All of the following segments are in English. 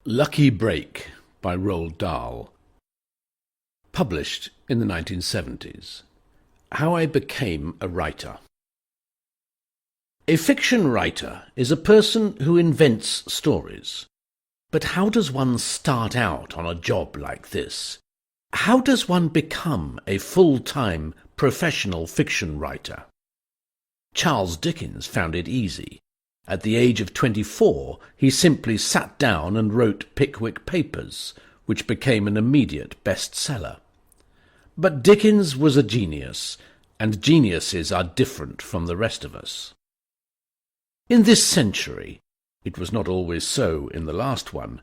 Lucky Break by Roald Dahl. Published in the 1970s. How I Became a Writer. A fiction writer is a person who invents stories. But how does one start out on a job like this? How does one become a full-time professional fiction writer? Charles Dickens found it easy. At the age of 24, he simply sat down and wrote Pickwick Papers, which became an immediate bestseller. But Dickens was a genius, and geniuses are different from the rest of us. In this century, it was not always so in the last one,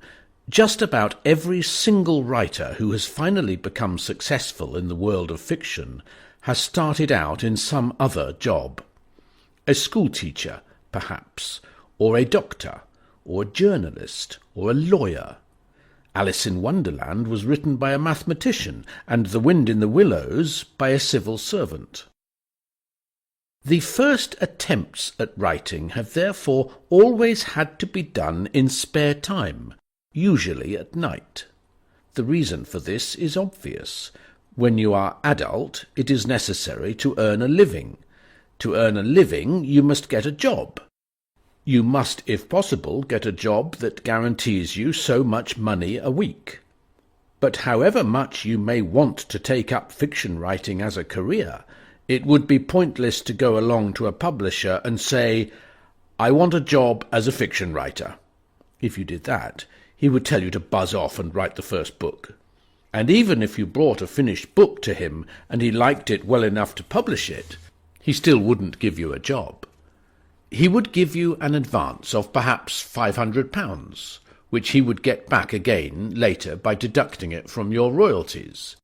just about every single writer who has finally become successful in the world of fiction has started out in some other job. A schoolteacher, perhaps, or a doctor, or a journalist, or a lawyer. Alice in Wonderland was written by a mathematician, and The Wind in the Willows by a civil servant. The first attempts at writing have therefore always had to be done in spare time, usually at night. The reason for this is obvious. When you are adult, it is necessary to earn a living. To earn a living, you must get a job. You must, if possible, get a job that guarantees you so much money a week. But however much you may want to take up fiction writing as a career, it would be pointless to go along to a publisher and say, "I want a job as a fiction writer." If you did that, he would tell you to buzz off and write the first book. And even if you brought a finished book to him and he liked it well enough to publish it, he still wouldn't give you a job. He would give you an advance of perhaps £500, which he would get back again later by deducting it from your royalties.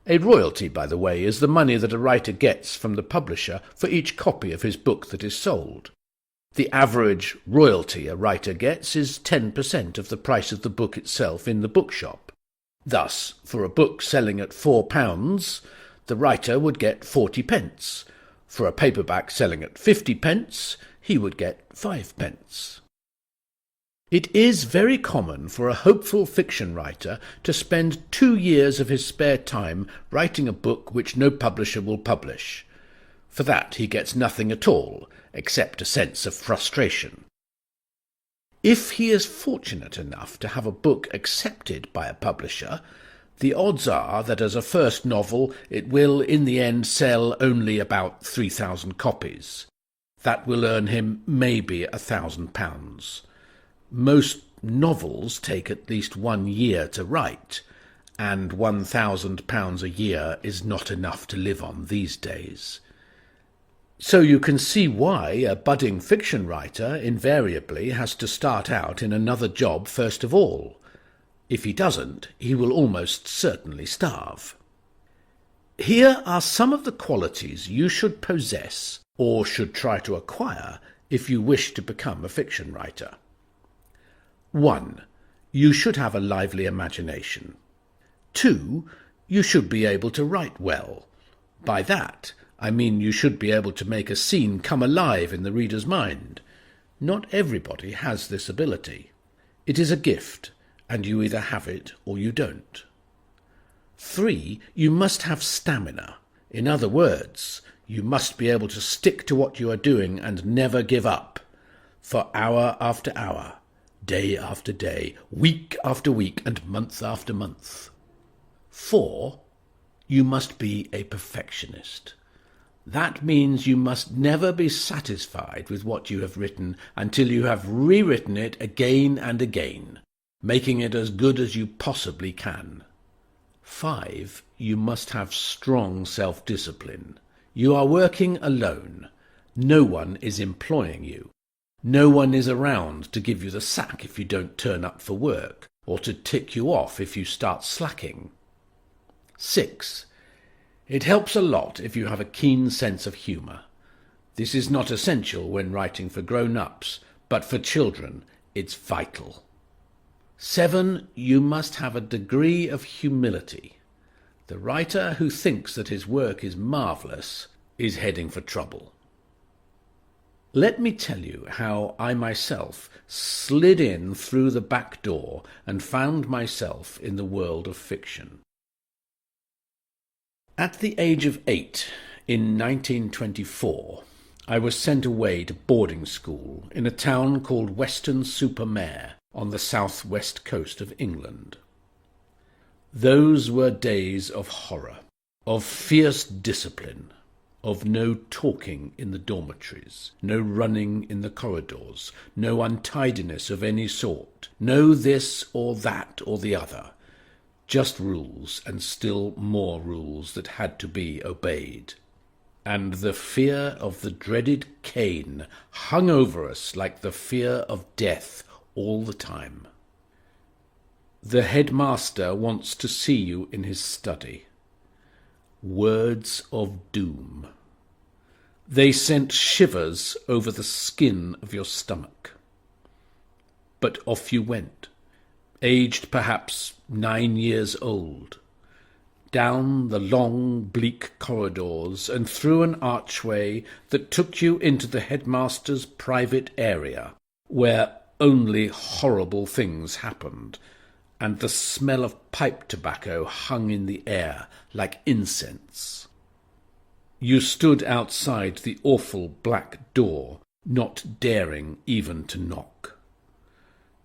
A royalty, by the way, is the money that a writer gets from the publisher for each copy of his book that is sold. The average royalty a writer gets is 10% of the price of the book itself in the bookshop. Thus, for a book selling at £4, the writer would get 40p. For a paperback selling at 50p, he would get 5p. It is very common for a hopeful fiction writer to spend 2 years of his spare time writing a book which no publisher will publish. For that he gets nothing at all, except a sense of frustration. If he is fortunate enough to have a book accepted by a publisher, the odds are that as a first novel it will in the end sell only about 3,000 copies. That will earn him maybe £1,000. Most novels take at least 1 year to write, and £1,000 a year is not enough to live on these days. So you can see why a budding fiction writer invariably has to start out in another job first of all. If he doesn't, he will almost certainly starve. Here are some of the qualities you should possess, or should try to acquire, if you wish to become a fiction writer. 1. You should have a lively imagination. 2. You should be able to write well. By that, I mean you should be able to make a scene come alive in the reader's mind. Not everybody has this ability. It is a gift, and you either have it or you don't. 3. You must have stamina. In other words, you must be able to stick to what you are doing and never give up, for hour after hour, day after day, week after week, and month after month. 4. You must be a perfectionist. That means you must never be satisfied with what you have written until you have rewritten it again and again, making it as good as you possibly can. 5. You must have strong self-discipline. You are working alone. No one is employing you. No one is around to give you the sack if you don't turn up for work, or to tick you off if you start slacking. 6. It helps a lot if you have a keen sense of humour. This is not essential when writing for grown-ups, but for children it's vital. 7. You must have a degree of humility. The writer who thinks that his work is marvellous is heading for trouble. Let me tell you how I myself slid in through the back door and found myself in the world of fiction. At the age of 8, in 1924, I was sent away to boarding school in a town called Weston-super-Mare on the south-west coast of England. Those were days of horror, of fierce discipline, of no talking in the dormitories, no running in the corridors, no untidiness of any sort, no this or that or the other, just rules and still more rules that had to be obeyed. And the fear of the dreaded cane hung over us like the fear of death all the time. The headmaster wants to see you in his study. Words of doom. They sent shivers over the skin of your stomach. But off you went, aged perhaps 9 years old, down the long, bleak corridors and through an archway that took you into the headmaster's private area, where only horrible things happened, and the smell of pipe tobacco hung in the air like incense. You stood outside the awful black door, not daring even to knock.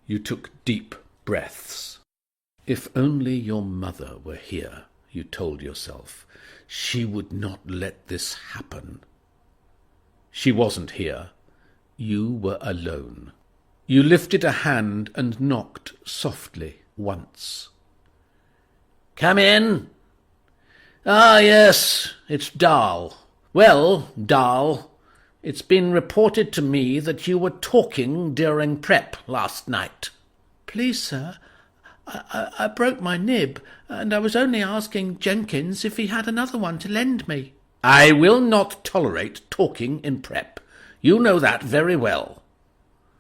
You took deep breaths. If only your mother were here, you told yourself, she would not let this happen. She wasn't here. You were alone. You lifted a hand and knocked softly once. "Come in." "Ah, yes, it's Dahl. Well, Dahl, it's been reported to me that you were talking during prep last night." "Please, sir, I broke my nib, and I was only asking Jenkins if he had another one to lend me." "I will not tolerate talking in prep. You know that very well."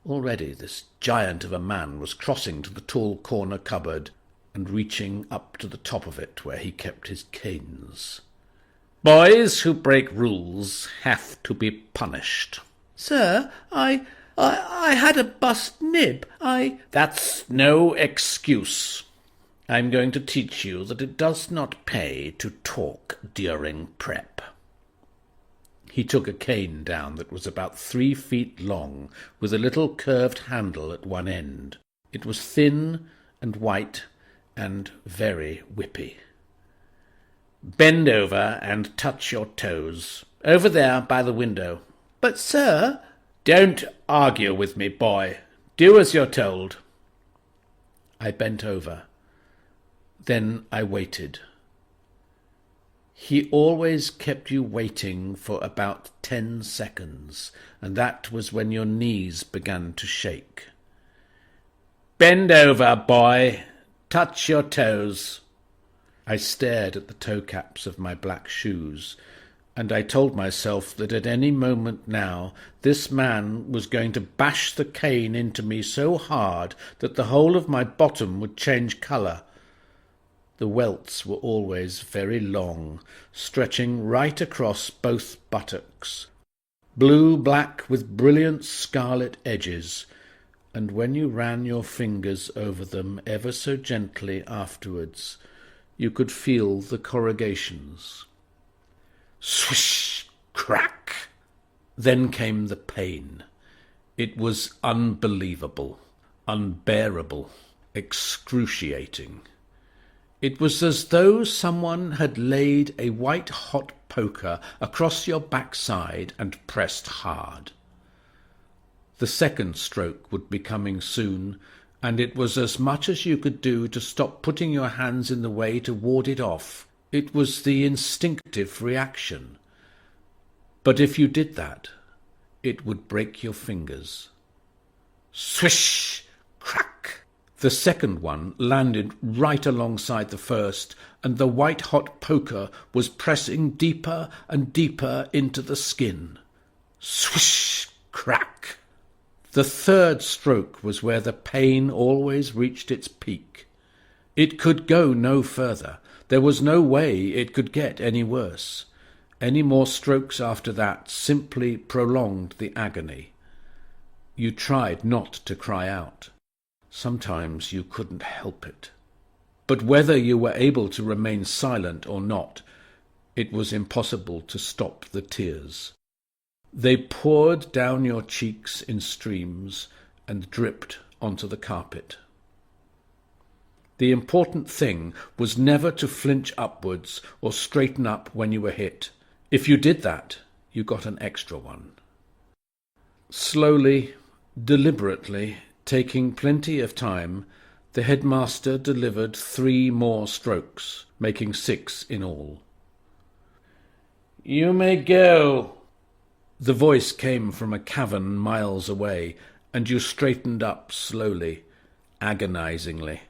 Already this giant of a man was crossing to the tall corner cupboard and reaching up to the top of it where he kept his canes. "Boys who break rules have to be punished." "Sir, I had a bust nib. That's no excuse. I'm going to teach you that it does not pay to talk during prep." He took a cane down that was about 3 feet long, with a little curved handle at one end. It was thin and white and very whippy. "Bend over and touch your toes. Over there by the window." "But, sir—" "Don't argue with me, boy. Do as you're told." I bent over. Then I waited. He always kept you waiting for about 10 seconds, and that was when your knees began to shake. "Bend over, boy. Touch your toes." I stared at the toe caps of my black shoes, and I told myself that at any moment now this man was going to bash the cane into me so hard that the whole of my bottom would change colour. The welts were always very long, stretching right across both buttocks, blue-black with brilliant scarlet edges, and when you ran your fingers over them ever so gently afterwards, you could feel the corrugations. Swish! Crack! Then came the pain. It was unbelievable, unbearable, excruciating. It was as though someone had laid a white-hot poker across your backside and pressed hard. The second stroke would be coming soon, and it was as much as you could do to stop putting your hands in the way to ward it off. It was the instinctive reaction. But if you did that, it would break your fingers. Swish! Crack! The second one landed right alongside the first, and the white-hot poker was pressing deeper and deeper into the skin. Swish! Crack! The third stroke was where the pain always reached its peak. It could go no further. There was no way it could get any worse. Any more strokes after that simply prolonged the agony. You tried not to cry out. Sometimes you couldn't help it. But whether you were able to remain silent or not, it was impossible to stop the tears. They poured down your cheeks in streams and dripped onto the carpet. The important thing was never to flinch upwards or straighten up when you were hit. If you did that, you got an extra one. Slowly, deliberately, taking plenty of time, the headmaster delivered 3 more strokes, making 6 in all. "You may go." The voice came from a cavern miles away, and you straightened up slowly, agonizingly,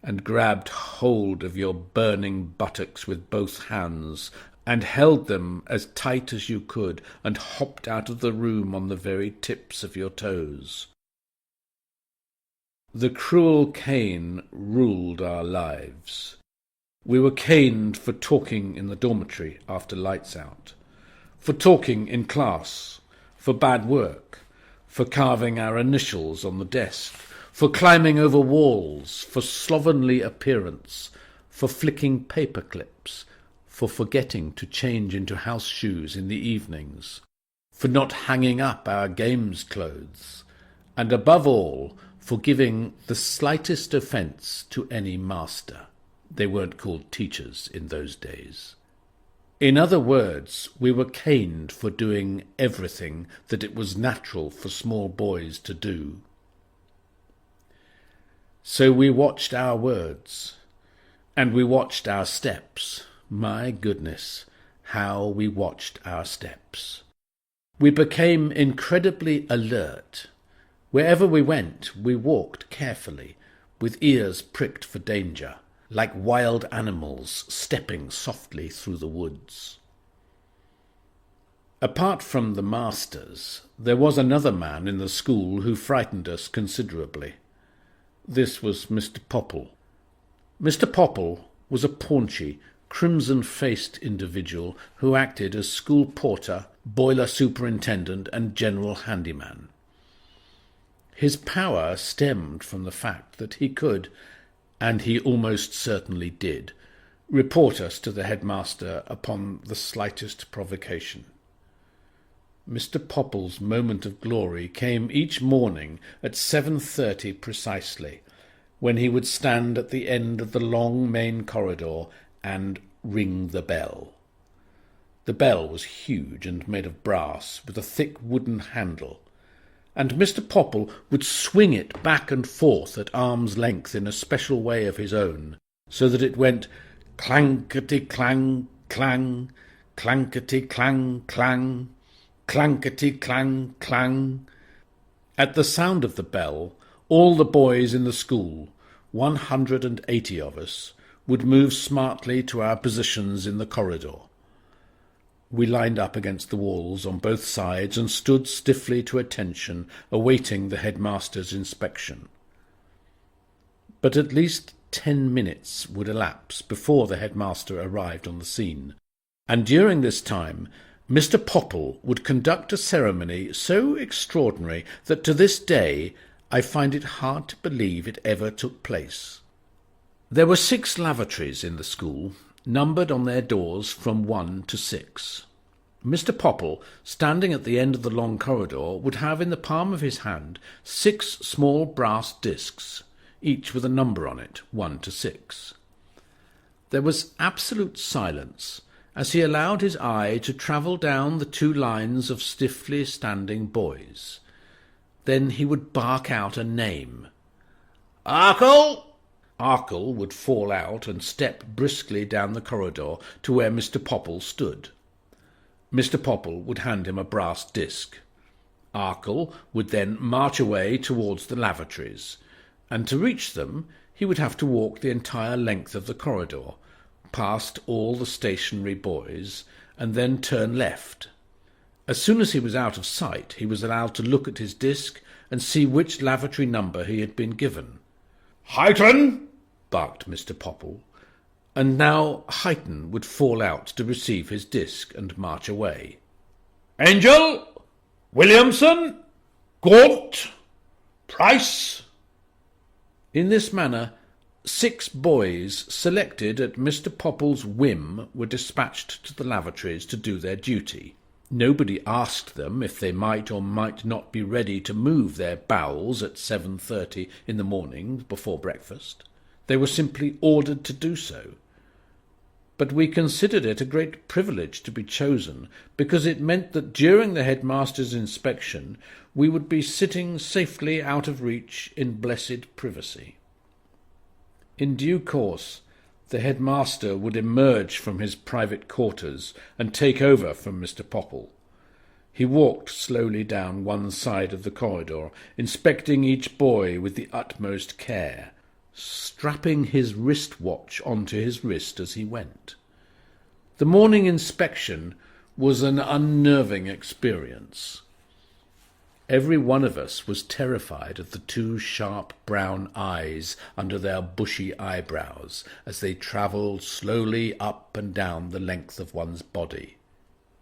and grabbed hold of your burning buttocks with both hands, and held them as tight as you could, and hopped out of the room on the very tips of your toes. The cruel cane ruled our lives. We were caned for talking in the dormitory after lights out, for talking in class, for bad work, for carving our initials on the desk, for climbing over walls, for slovenly appearance, for flicking paper clips, for forgetting to change into house shoes in the evenings, for not hanging up our games clothes, and above all, for giving the slightest offence to any master. They weren't called teachers in those days. In other words, we were caned for doing everything that it was natural for small boys to do. So we watched our words, and we watched our steps. My goodness, how we watched our steps. We became incredibly alert. Wherever we went, we walked carefully, with ears pricked for danger, like wild animals stepping softly through the woods. Apart from the masters, there was another man in the school who frightened us considerably. This was Mr. Popple. Mr. Popple was a paunchy, crimson-faced individual who acted as school porter, boiler superintendent, and general handyman. His power stemmed from the fact that he could, and he almost certainly did, report us to the headmaster upon the slightest provocation. Mr. Popple's moment of glory came each morning at 7:30 precisely, when he would stand at the end of the long main corridor and ring the bell. The bell was huge and made of brass, with a thick wooden handle, and Mr. Popple would swing it back and forth at arm's length in a special way of his own, so that it went clankety-clang, clang, clankety-clang, clang, clankety-clang, clang. At the sound of the bell, all the boys in the school, 180 of us, would move smartly to our positions in the corridor. We lined up against the walls on both sides and stood stiffly to attention, awaiting the headmaster's inspection. But at least 10 minutes would elapse before the headmaster arrived on the scene, and during this time Mr. Popple would conduct a ceremony so extraordinary that to this day I find it hard to believe it ever took place. There were 6 lavatories in the school, numbered on their doors from 1 to 6. Mr. Popple, standing at the end of the long corridor, would have in the palm of his hand 6 small brass discs, each with a number on it, 1 to 6. There was absolute silence as he allowed his eye to travel down the 2 lines of stiffly standing boys. Then he would bark out a name. "Arkle!" Arkle would fall out and step briskly down the corridor to where Mr. Popple stood. Mr. Popple would hand him a brass disc. Arkle would then march away towards the lavatories, and to reach them he would have to walk the entire length of the corridor, past all the stationary boys, and then turn left. As soon as he was out of sight, he was allowed to look at his disc and see which lavatory number he had been given. "Heighton!" barked Mr. Popple, and now Huyton would fall out to receive his disc and march away. "Angel! Williamson! Gaunt! Price!" In this manner, 6 boys selected at Mr. Popple's whim were dispatched to the lavatories to do their duty. Nobody asked them if they might or might not be ready to move their bowels at 7:30 in the morning before breakfast. They were simply ordered to do so. But we considered it a great privilege to be chosen, because it meant that during the headmaster's inspection we would be sitting safely out of reach in blessed privacy. In due course, the headmaster would emerge from his private quarters and take over from Mr. Popple. He walked slowly down one side of the corridor, inspecting each boy with the utmost care, strapping his wrist-watch onto his wrist as he went. The morning inspection was an unnerving experience. Every one of us was terrified of the 2 sharp brown eyes under their bushy eyebrows as they travelled slowly up and down the length of one's body.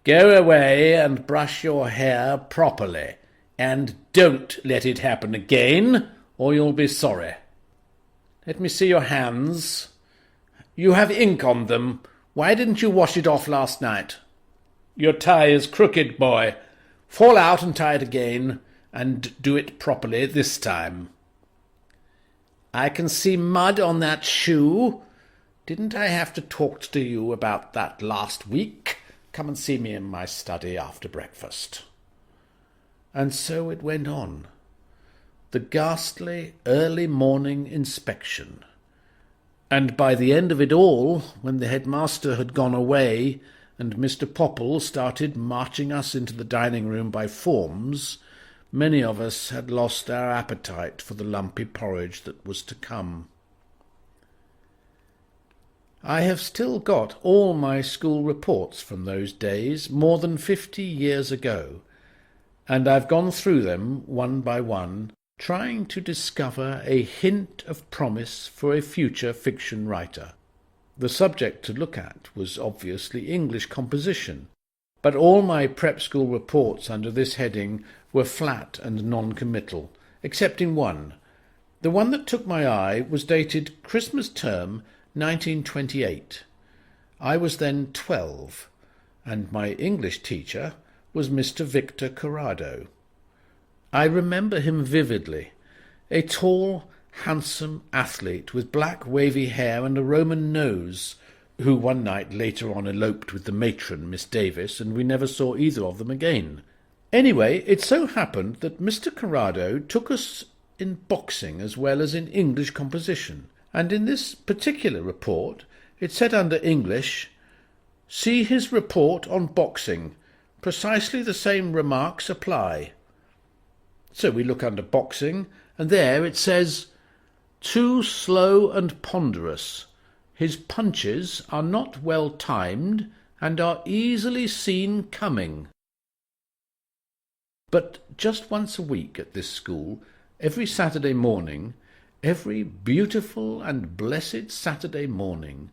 "Go away and brush your hair properly, and don't let it happen again, or you'll be sorry. Let me see your hands. You have ink on them. Why didn't you wash it off last night? Your tie is crooked, boy. Fall out and tie it again, and do it properly this time. I can see mud on that shoe. Didn't I have to talk to you about that last week? Come and see me in my study after breakfast." And so it went on. The ghastly early morning inspection. And by the end of it all, when the headmaster had gone away, and Mr. Popple started marching us into the dining-room by forms, many of us had lost our appetite for the lumpy porridge that was to come. I have still got all my school reports from those days, more than 50 years ago, and I've gone through them one by one, trying to discover a hint of promise for a future fiction writer. The subject to look at was obviously English composition, but all my prep school reports under this heading were flat and non-committal, excepting one. The one that took my eye was dated Christmas term 1928. I was then 12, and my English teacher was Mr. Victor Corrado. I remember him vividly, a tall, handsome athlete with black wavy hair and a Roman nose, who one night later on eloped with the matron, Miss Davis, and we never saw either of them again. Anyway, it so happened that Mr. Corrado took us in boxing as well as in English composition, and in this particular report it said under English, "See his report on boxing. Precisely the same remarks apply." So we look under boxing, and there it says, "Too slow and ponderous. His punches are not well timed and are easily seen coming." But just once a week at this school, every Saturday morning, every beautiful and blessed Saturday morning,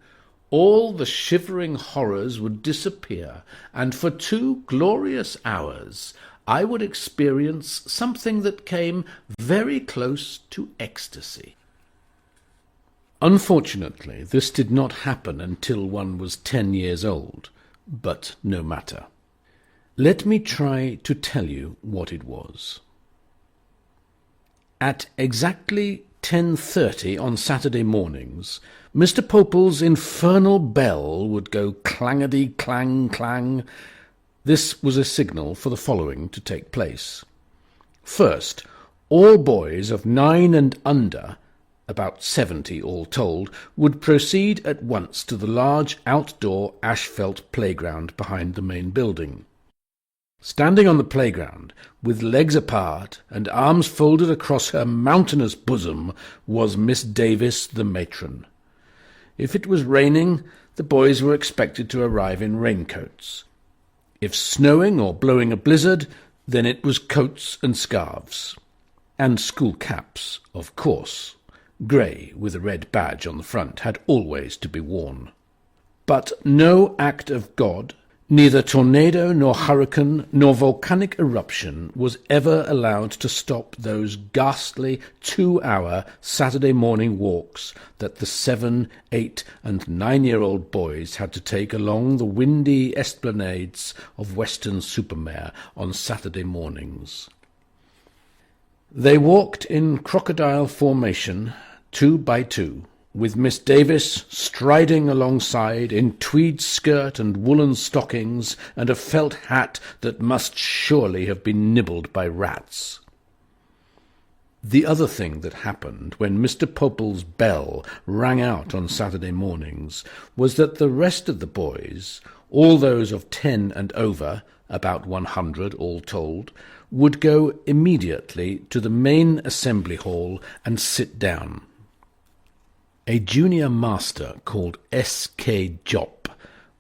all the shivering horrors would disappear, and for 2 glorious hours I would experience something that came very close to ecstasy. Unfortunately, this did not happen until one was 10 years old, but no matter. Let me try to tell you what it was. At exactly 10:30 on Saturday mornings, Mr. Popple's infernal bell would go clangety-clang-clang. This was a signal for the following to take place. First, all boys of 9 and under, about 70 all told, would proceed at once to the large outdoor asphalt playground behind the main building. Standing on the playground, with legs apart and arms folded across her mountainous bosom, was Miss Davis the matron. If it was raining, the boys were expected to arrive in raincoats. If snowing or blowing a blizzard, then it was coats and scarves. And school caps, of course. Grey, with a red badge on the front, had always to be worn. But no act of God, neither tornado nor hurricane nor volcanic eruption was ever allowed to stop those ghastly 2-hour Saturday morning walks that the 7, 8 and 9-year-old boys had to take along the windy esplanades of Weston-super-Mare on Saturday mornings. They walked in crocodile formation, 2 by 2, with Miss Davis striding alongside in tweed skirt and woollen stockings and a felt hat that must surely have been nibbled by rats. The other thing that happened when Mr. Pople's bell rang out on Saturday mornings was that the rest of the boys, all those of 10 and over, about 100 all told, would go immediately to the main assembly hall and sit down. A junior master called S.K. Jopp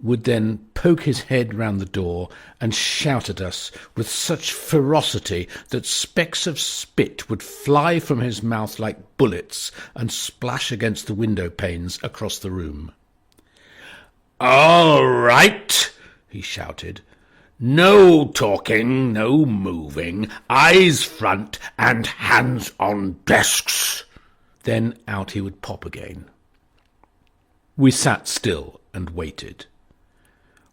would then poke his head round the door and shout at us with such ferocity that specks of spit would fly from his mouth like bullets and splash against the window panes across the room. "All right," he shouted. "No talking, no moving, eyes front and hands on desks." Then out he would pop again. We sat still and waited.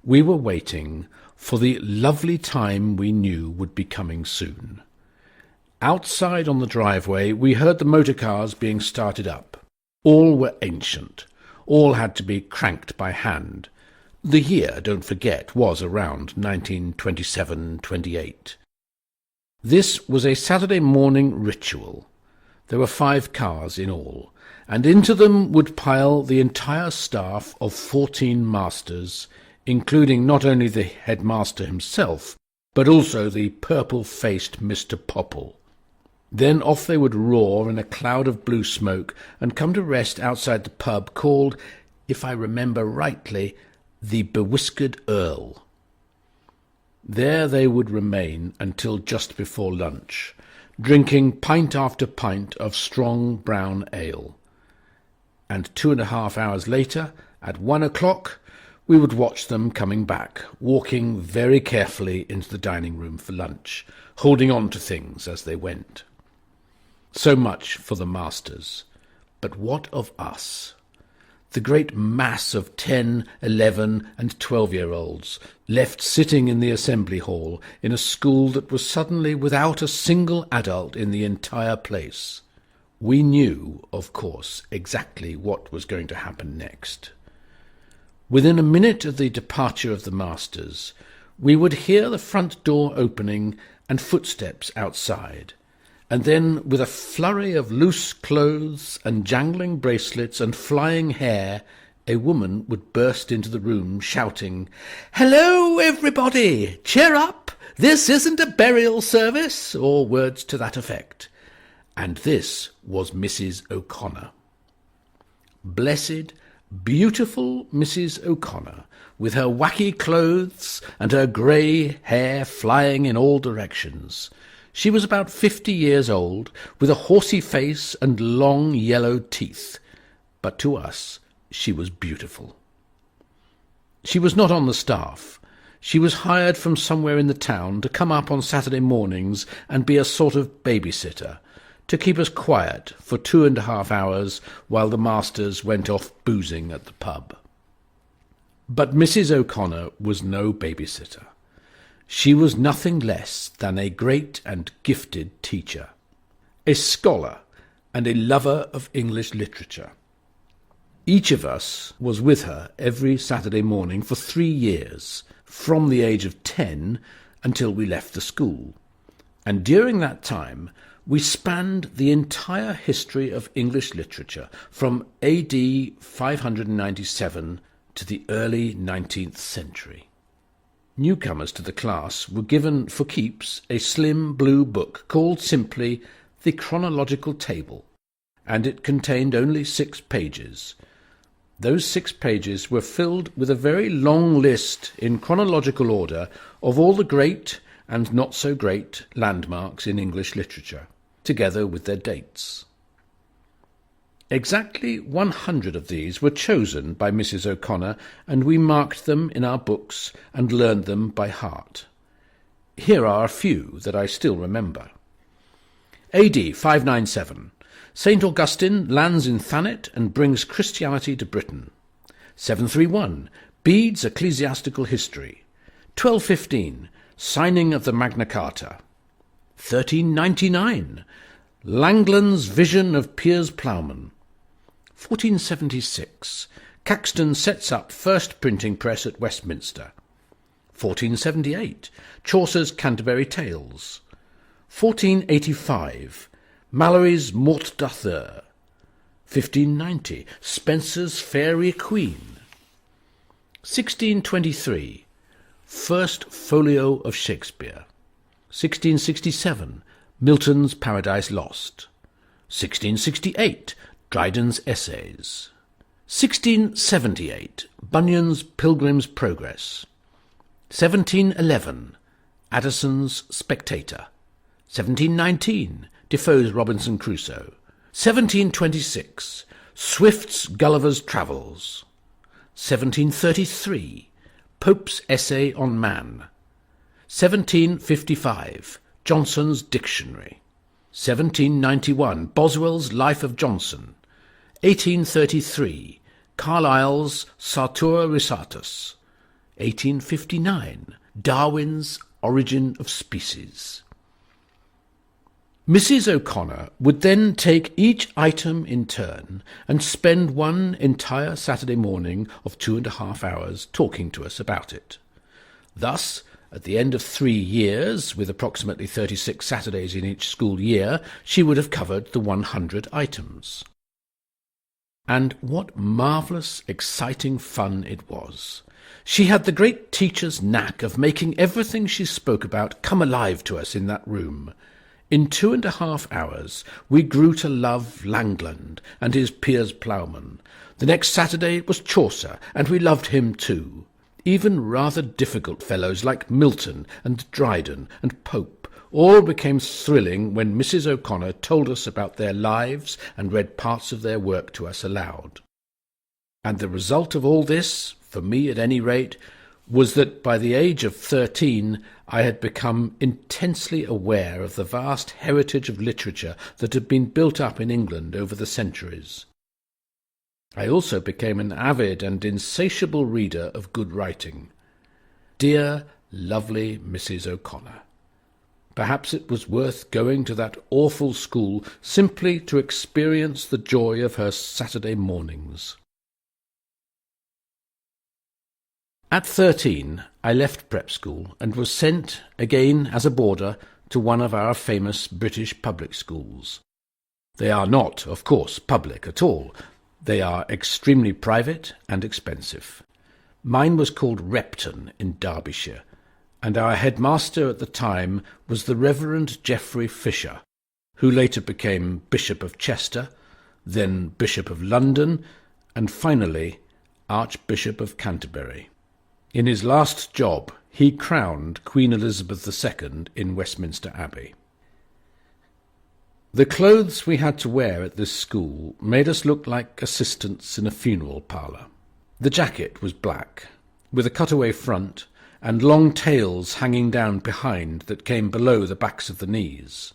We were waiting for the lovely time we knew would be coming soon. Outside on the driveway we heard the motor cars being started up. All were ancient. All had to be cranked by hand. The year, don't forget, was around 1927-28. This was a Saturday morning ritual. There were 5 cars in all, and into them would pile the entire staff of 14 masters, including not only the headmaster himself, but also the purple-faced Mr. Popple. Then off they would roar in a cloud of blue smoke and come to rest outside the pub called, if I remember rightly, the Bewhiskered Earl. There they would remain until just before lunch, drinking pint after pint of strong brown ale. And 2.5 hours later, at 1 o'clock, we would watch them coming back, walking very carefully into the dining room for lunch, holding on to things as they went. So much for the masters. But what of us? The great mass of 10, 11 and 12-year-olds left sitting in the assembly hall in a school that was suddenly without a single adult in the entire place. We knew, of course, exactly what was going to happen next. Within a minute of the departure of the masters, we would hear the front door opening and footsteps outside, and then, with a flurry of loose clothes and jangling bracelets and flying hair, a woman would burst into the room shouting, "Hello, everybody! Cheer up! This isn't a burial service," or words to that effect. And this was Mrs. O'Connor. Blessed, beautiful Mrs. O'Connor, with her wacky clothes and her grey hair flying in all directions. She was about 50 years old, with a horsey face and long yellow teeth, but to us she was beautiful. She was not on the staff. She was hired from somewhere in the town to come up on Saturday mornings and be a sort of babysitter, to keep us quiet for 2.5 hours while the masters went off boozing at the pub. But Mrs. O'Connor was no babysitter. She was nothing less than a great and gifted teacher, a scholar and a lover of English literature. Each of us was with her every Saturday morning for 3 years, from the age of 10 until we left the school, and during that time we spanned the entire history of English literature from AD 597 to the early 19th century. Newcomers to the class were given for keeps a slim blue book called simply The Chronological Table, and it contained only 6 pages. Those 6 pages were filled with a very long list in chronological order of all the great and not so great landmarks in English literature, together with their dates. Exactly 100 of these were chosen by Mrs. O'Connor, and we marked them in our books and learned them by heart. Here are a few that I still remember. AD 597. St. Augustine lands in Thanet and brings Christianity to Britain. 731. Bede's Ecclesiastical History. 1215. Signing of the Magna Carta. 1399. Langland's Vision of Piers Plowman. 1476. Caxton sets up first printing press at Westminster. 1478. Chaucer's Canterbury Tales. 1485. Malory's Morte d'Arthur. 1590. Spenser's Faerie Queene. 1623. First Folio of Shakespeare. 1667. Milton's Paradise Lost. 1668. Dryden's Essays. 1678. Bunyan's Pilgrim's Progress. 1711. Addison's Spectator. 1719. Defoe's Robinson Crusoe. 1726. Swift's Gulliver's Travels. 1733. Pope's Essay on Man. 1755. Johnson's Dictionary. 1791. Boswell's Life of Johnson. 1833. Carlyle's Sartor Resartus. 1859. Darwin's Origin of Species. Mrs. O'Connor would then take each item in turn and spend one entire Saturday morning of 2.5 hours talking to us about it. Thus, at the end of 3 years, with approximately 36 Saturdays in each school year, she would have covered the 100 items. And what marvellous, exciting fun it was. She had the great teacher's knack of making everything she spoke about come alive to us in that room. In 2.5 hours we grew to love Langland and his Piers Plowman. The next Saturday it was Chaucer, and we loved him too. Even rather difficult fellows like Milton and Dryden and Pope all became thrilling when Mrs. O'Connor told us about their lives and read parts of their work to us aloud. And the result of all this, for me at any rate, was that by the age of 13 I had become intensely aware of the vast heritage of literature that had been built up in England over the centuries. I also became an avid and insatiable reader of good writing. Dear, lovely Mrs. O'Connor. Perhaps it was worth going to that awful school simply to experience the joy of her Saturday mornings. At 13, I left prep school and was sent, again as a boarder, to one of our famous British public schools. They are not, of course, public at all. They are extremely private and expensive. Mine was called Repton in Derbyshire, and our headmaster at the time was the Reverend Geoffrey Fisher, who later became Bishop of Chester, then Bishop of London, and finally Archbishop of Canterbury. In his last job, he crowned Queen Elizabeth II in Westminster Abbey. The clothes we had to wear at this school made us look like assistants in a funeral parlour. The jacket was black, with a cutaway front and long tails hanging down behind that came below the backs of the knees.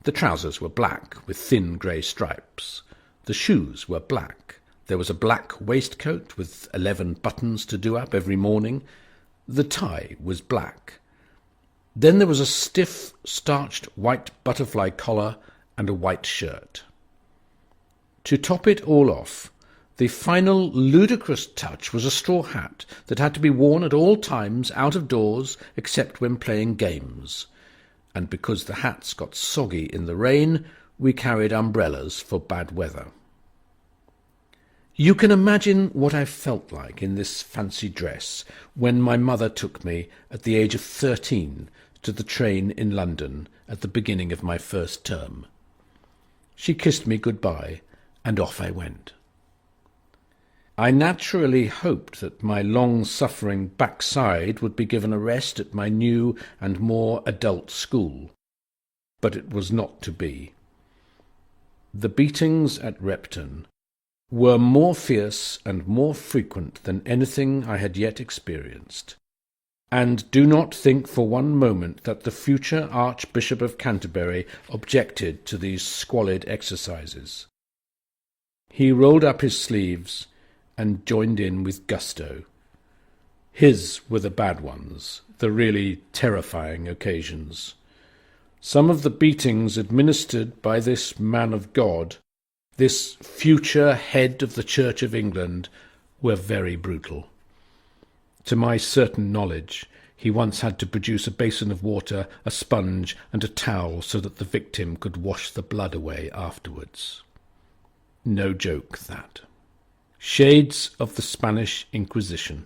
The trousers were black, with thin grey stripes. The shoes were black. There was a black waistcoat with 11 buttons to do up every morning. The tie was black. Then there was a stiff, starched white butterfly collar and a white shirt. To top it all off, the final ludicrous touch was a straw hat that had to be worn at all times out of doors except when playing games. And because the hats got soggy in the rain, we carried umbrellas for bad weather. You can imagine what I felt like in this fancy dress when my mother took me at the age of 13 to the train in London at the beginning of my first term. She kissed me good-bye, and off I went. I naturally hoped that my long-suffering backside would be given a rest at my new and more adult school, but it was not to be. The beatings at Repton were more fierce and more frequent than anything I had yet experienced. And do not think for one moment that the future Archbishop of Canterbury objected to these squalid exercises. He rolled up his sleeves and joined in with gusto. His were the bad ones, the really terrifying occasions. Some of the beatings administered by this man of God, this future head of the Church of England, were very brutal. To my certain knowledge, he once had to produce a basin of water, a sponge, and a towel so that the victim could wash the blood away afterwards. No joke, that. Shades of the Spanish Inquisition.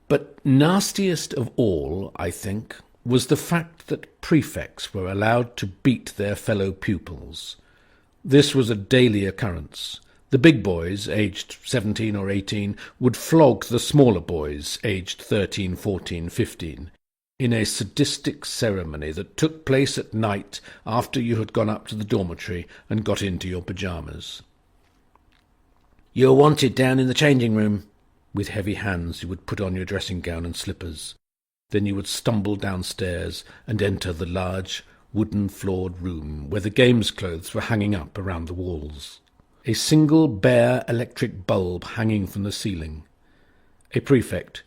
But nastiest of all, I think, was the fact that prefects were allowed to beat their fellow pupils. This was a daily occurrence. The big boys, aged 17 or 18, would flog the smaller boys, aged 13, 14, 15, in a sadistic ceremony that took place at night after you had gone up to the dormitory and got into your pyjamas. "You're wanted down in the changing room." With heavy hands you would put on your dressing gown and slippers. Then you would stumble downstairs and enter the large, wooden-floored room where the games clothes were hanging up around the walls. A single bare electric bulb hanging from the ceiling. A prefect,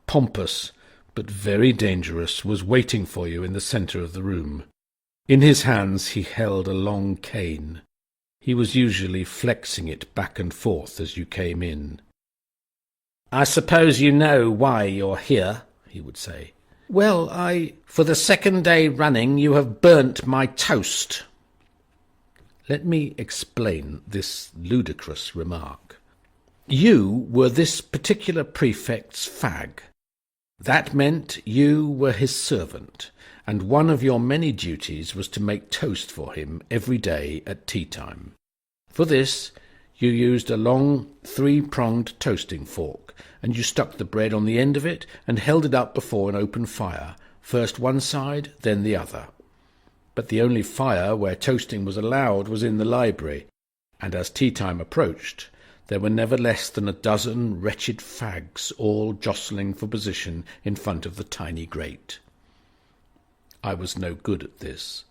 pompous but very dangerous, was waiting for you in the centre of the room. In his hands he held a long cane. He was usually flexing it back and forth as you came in. "I suppose you know why you're here," he would say. "Well, for the second day running you have burnt my toast." Let me explain this ludicrous remark. You were this particular prefect's fag. That meant you were his servant, and one of your many duties was to make toast for him every day at tea-time. For this you used a long three-pronged toasting fork, and you stuck the bread on the end of it and held it up before an open fire, first one side, then the other. But the only fire where toasting was allowed was in the library, and as tea-time approached, there were never less than a dozen wretched fags all jostling for position in front of the tiny grate. I was no good at this.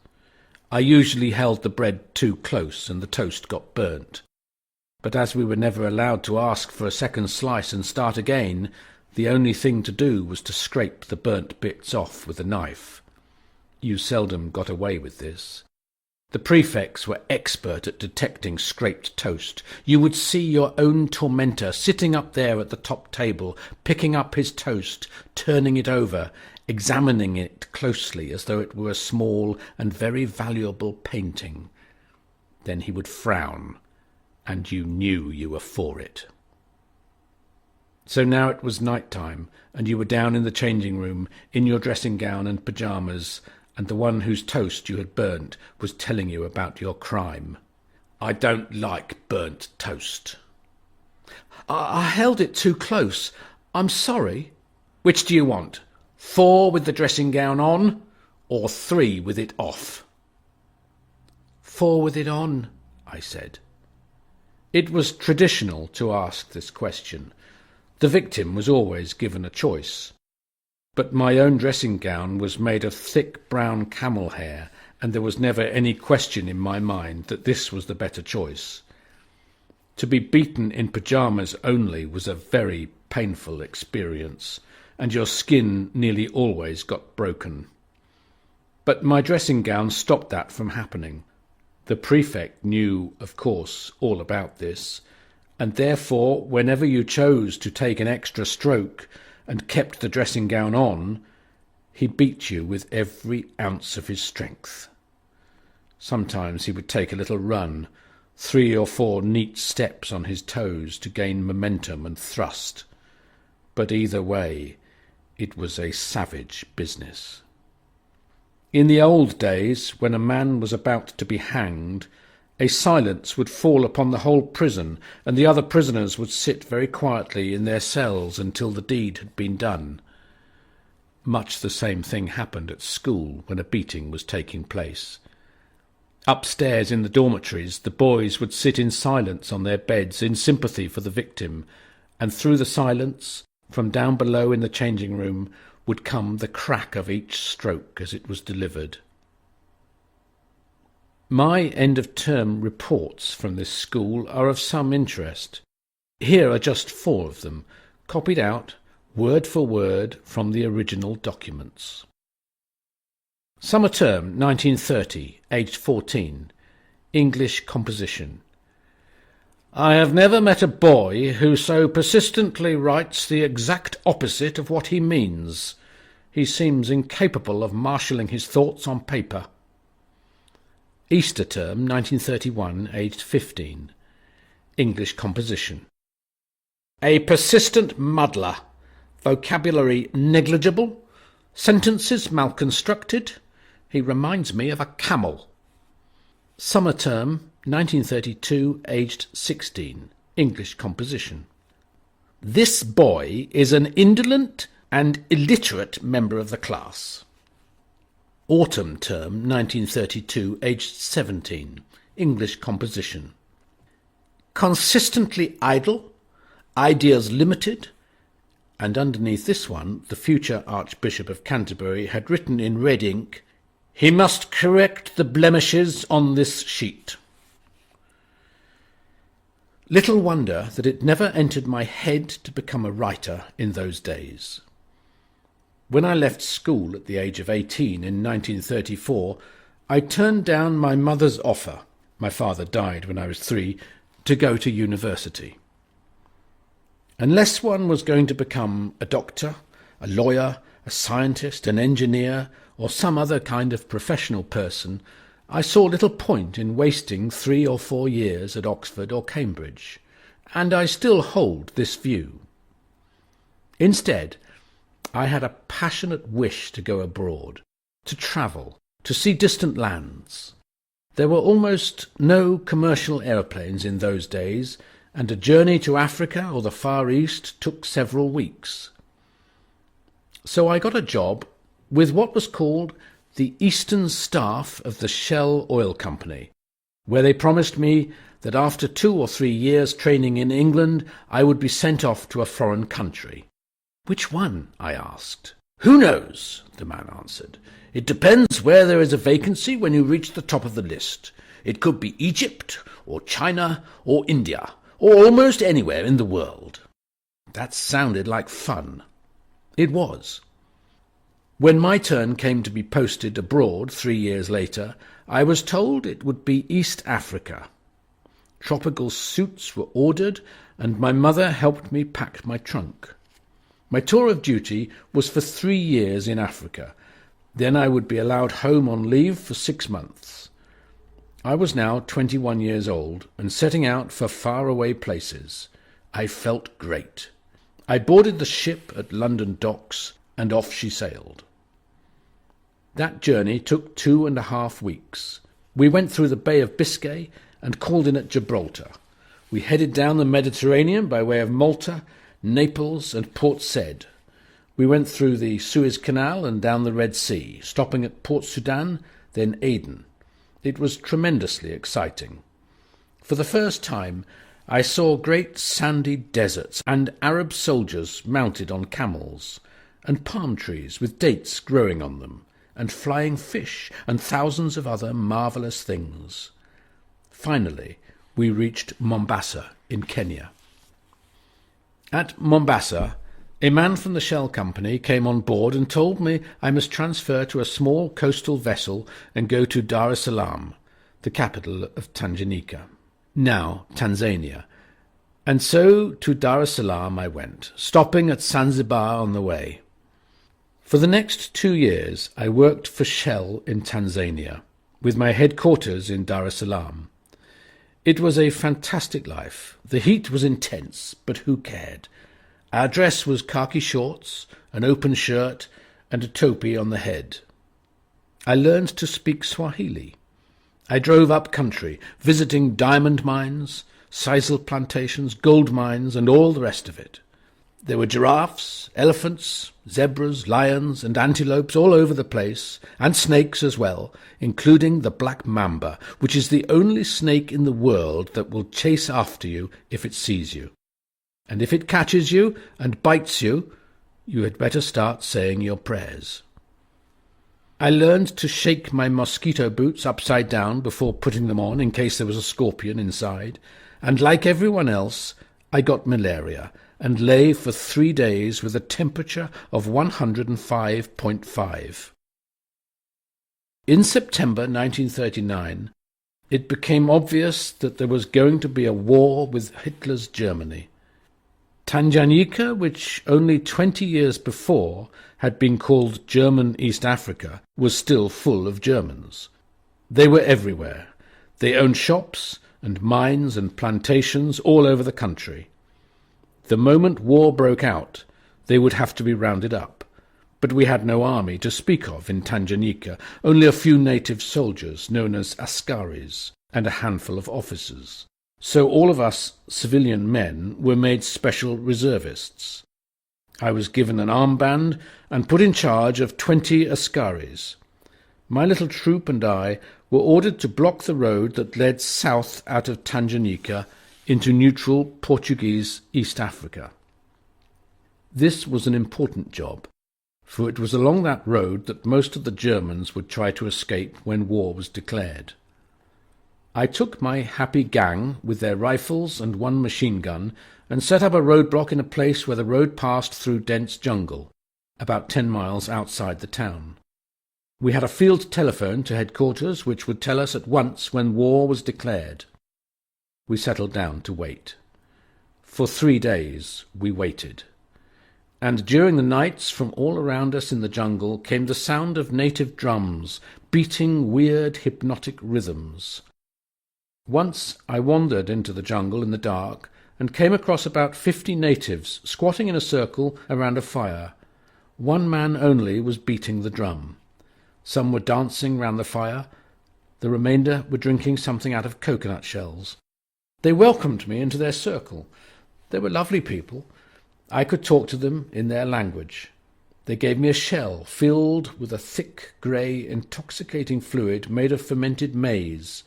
I usually held the bread too close and the toast got burnt. But as we were never allowed to ask for a second slice and start again, the only thing to do was to scrape the burnt bits off with a knife. You seldom got away with this. The prefects were expert at detecting scraped toast. You would see your own tormentor sitting up there at the top table, picking up his toast, turning it over, examining it closely as though it were a small and very valuable painting. Then he would frown, and you knew you were for it. So now it was night-time, and you were down in the changing-room, in your dressing-gown and pyjamas, and the one whose toast you had burnt was telling you about your crime. "I don't like burnt toast." I held it too close. I'm sorry." "Which do you want? 4 with the dressing-gown on, or 3 with it off?" "4 with it on," I said. It was traditional to ask this question. The victim was always given a choice. But my own dressing-gown was made of thick brown camel hair, and there was never any question in my mind that this was the better choice. To be beaten in pyjamas only was a very painful experience, and your skin nearly always got broken. But my dressing-gown stopped that from happening. The prefect knew, of course, all about this, and therefore, whenever you chose to take an extra stroke and kept the dressing-gown on, he beat you with every ounce of his strength. Sometimes he would take a little run, 3 or 4 neat steps on his toes to gain momentum and thrust. But either way, it was a savage business. In the old days, when a man was about to be hanged, a silence would fall upon the whole prison, and the other prisoners would sit very quietly in their cells until the deed had been done. Much the same thing happened at school when a beating was taking place. Upstairs in the dormitories, the boys would sit in silence on their beds in sympathy for the victim, and through the silence, from down below in the changing room, would come the crack of each stroke as it was delivered. My end-of-term reports from this school are of some interest. Here are just 4 of them, copied out, word for word, from the original documents. Summer term 1930, aged 14. English composition. I have never met a boy who so persistently writes the exact opposite of what he means. He seems incapable of marshalling his thoughts on paper. Easter term 1931, aged 15. English composition. A persistent muddler. Vocabulary negligible. Sentences malconstructed. He reminds me of a camel. Summer term 1932, aged 16. English composition. This boy is an indolent and illiterate member of the class. Autumn term 1932, aged 17. English composition. Consistently idle, ideas limited, and underneath this one the future Archbishop of Canterbury had written in red ink, "He must correct the blemishes on this sheet." Little wonder that it never entered my head to become a writer in those days. When I left school at the age of 18 in 1934, I turned down my mother's offer, my father died when I was 3, to go to university. Unless one was going to become a doctor, a lawyer, a scientist, an engineer, or some other kind of professional person, I saw little point in wasting 3 or 4 years at Oxford or Cambridge, and I still hold this view. Instead, I had a passionate wish to go abroad, to travel, to see distant lands. There were almost no commercial aeroplanes in those days, and a journey to Africa or the Far East took several weeks. So I got a job with what was called the Eastern Staff of the Shell Oil Company, where they promised me that after 2 or 3 years training in England I would be sent off to a foreign country. "Which one?" I asked. "Who knows?" the man answered. "It depends where there is a vacancy when you reach the top of the list. It could be Egypt, or China, or India, or almost anywhere in the world." That sounded like fun. It was. When my turn came to be posted abroad 3 years later, I was told it would be East Africa. Tropical suits were ordered, and my mother helped me pack my trunk. My tour of duty was for 3 years in Africa. Then I would be allowed home on leave for 6 months. I was now 21 years old and setting out for far-away places. I felt great. I boarded the ship at London docks, and off she sailed. That journey took 2.5 weeks. We went through the Bay of Biscay and called in at Gibraltar. We headed down the Mediterranean by way of Malta, Naples and Port Said. We went through the Suez Canal and down the Red Sea, stopping at Port Sudan, then Aden. It was tremendously exciting. For the first time, I saw great sandy deserts and Arab soldiers mounted on camels, and palm trees with dates growing on them, and flying fish, and thousands of other marvellous things. Finally, we reached Mombasa in Kenya. At Mombasa, a man from the Shell Company came on board and told me I must transfer to a small coastal vessel and go to Dar es Salaam, the capital of Tanganyika, now Tanzania. And so to Dar es Salaam I went, stopping at Zanzibar on the way. For the next 2 years I worked for Shell in Tanzania, with my headquarters in Dar es Salaam. It was a fantastic life. The heat was intense, but who cared? Our dress was khaki shorts, an open shirt, and a topi on the head. I learned to speak Swahili. I drove up country, visiting diamond mines, sisal plantations, gold mines, and all the rest of it. There were giraffes, elephants, zebras, lions, and antelopes all over the place, and snakes as well, including the black mamba, which is the only snake in the world that will chase after you if it sees you. And if it catches you and bites you, you had better start saying your prayers. I learned to shake my mosquito boots upside down before putting them on in case there was a scorpion inside, and like everyone else, I got malaria and lay for 3 days with a temperature of 105.5. In September 1939, it became obvious that there was going to be a war with Hitler's Germany. Tanganyika, which only 20 years before had been called German East Africa, was still full of Germans. They were everywhere. They owned shops and mines and plantations all over the country. The moment war broke out, they would have to be rounded up. But we had no army to speak of in Tanganyika, only a few native soldiers known as askaris and a handful of officers. So all of us civilian men were made special reservists. I was given an armband and put in charge of 20 askaris. My little troop and I were ordered to block the road that led south out of Tanganyika into neutral Portuguese East Africa. This was an important job, for it was along that road that most of the Germans would try to escape when war was declared. I took my happy gang with their rifles and one machine gun and set up a roadblock in a place where the road passed through dense jungle, about 10 miles outside the town. We had a field telephone to headquarters which would tell us at once when war was declared. We settled down to wait. For 3 days we waited. And during the nights from all around us in the jungle came the sound of native drums, beating weird hypnotic rhythms. Once I wandered into the jungle in the dark and came across about 50 natives squatting in a circle around a fire. One man only was beating the drum. Some were dancing round the fire. The remainder were drinking something out of coconut shells. They welcomed me into their circle. They were lovely people. I could talk to them in their language. They gave me a shell filled with a thick, grey, intoxicating fluid made of fermented maize.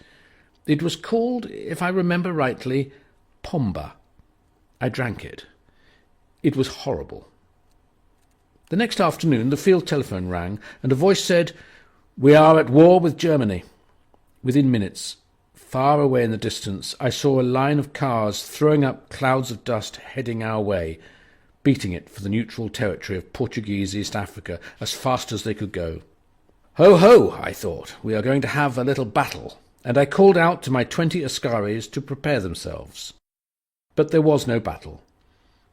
It was called, if I remember rightly, pomba. I drank it. It was horrible. The next afternoon the field telephone rang, and a voice said, "We are at war with Germany." Within minutes, far away in the distance, I saw a line of cars throwing up clouds of dust heading our way, beating it for the neutral territory of Portuguese East Africa as fast as they could go. Ho, ho, I thought, we are going to have a little battle, and I called out to my 20 askaris to prepare themselves. But there was no battle.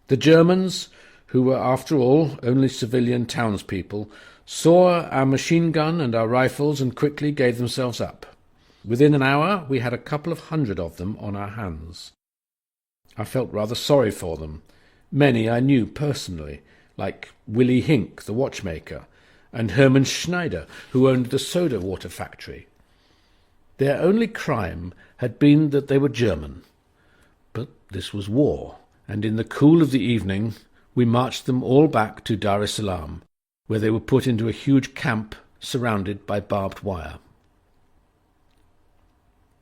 The Germans, who were after all only civilian townspeople, saw our machine gun and our rifles and quickly gave themselves up. Within an hour we had a couple of hundred of them on our hands. I felt rather sorry for them. Many I knew personally, like Willy Hink, the watchmaker, and Hermann Schneider, who owned the soda water factory. Their only crime had been that they were German. But this was war, and in the cool of the evening we marched them all back to Dar es Salaam, where they were put into a huge camp surrounded by barbed wire.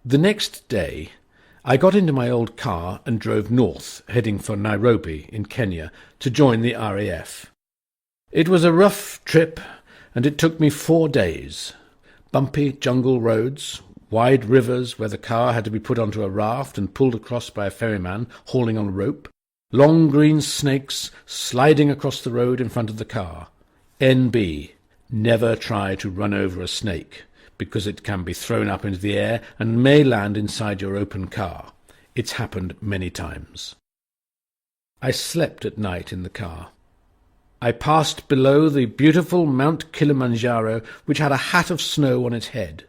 The next day I got into my old car and drove north, heading for Nairobi in Kenya to join the RAF. It was a rough trip, and it took me 4 days. Bumpy jungle roads, wide rivers where the car had to be put onto a raft and pulled across by a ferryman hauling on a rope, long green snakes sliding across the road in front of the car. NB, never try to run over a snake, because it can be thrown up into the air and may land inside your open car. It's happened many times. I slept at night in the car. I passed below the beautiful Mount Kilimanjaro, which had a hat of snow on its head.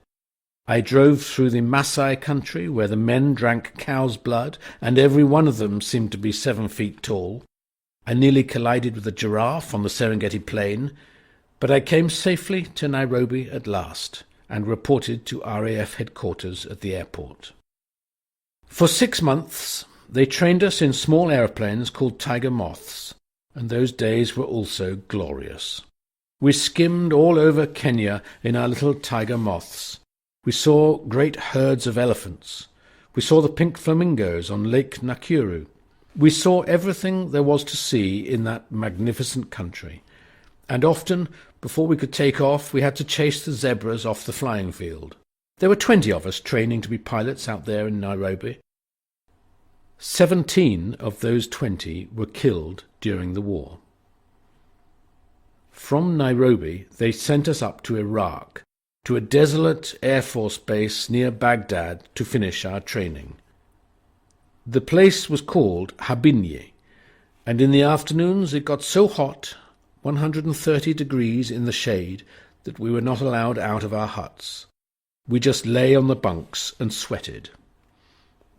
I drove through the Maasai country, where the men drank cow's blood, and every one of them seemed to be 7 feet tall. I nearly collided with a giraffe on the Serengeti plain, but I came safely to Nairobi at last, and reported to RAF headquarters at the airport. For 6 months they trained us in small aeroplanes called Tiger Moths, and those days were also glorious. We skimmed all over Kenya in our little tiger moths. We saw great herds of elephants. We saw the pink flamingos on Lake Nakuru. We saw everything there was to see in that magnificent country. And often, before we could take off, we had to chase the zebras off the flying field. There were 20 of us training to be pilots out there in Nairobi. 17 of those 20 were killed during the war. From Nairobi, they sent us up to Iraq, to a desolate Air Force base near Baghdad to finish our training. The place was called Habinye, and in the afternoons it got so hot, 130 degrees in the shade, that we were not allowed out of our huts. We just lay on the bunks and sweated.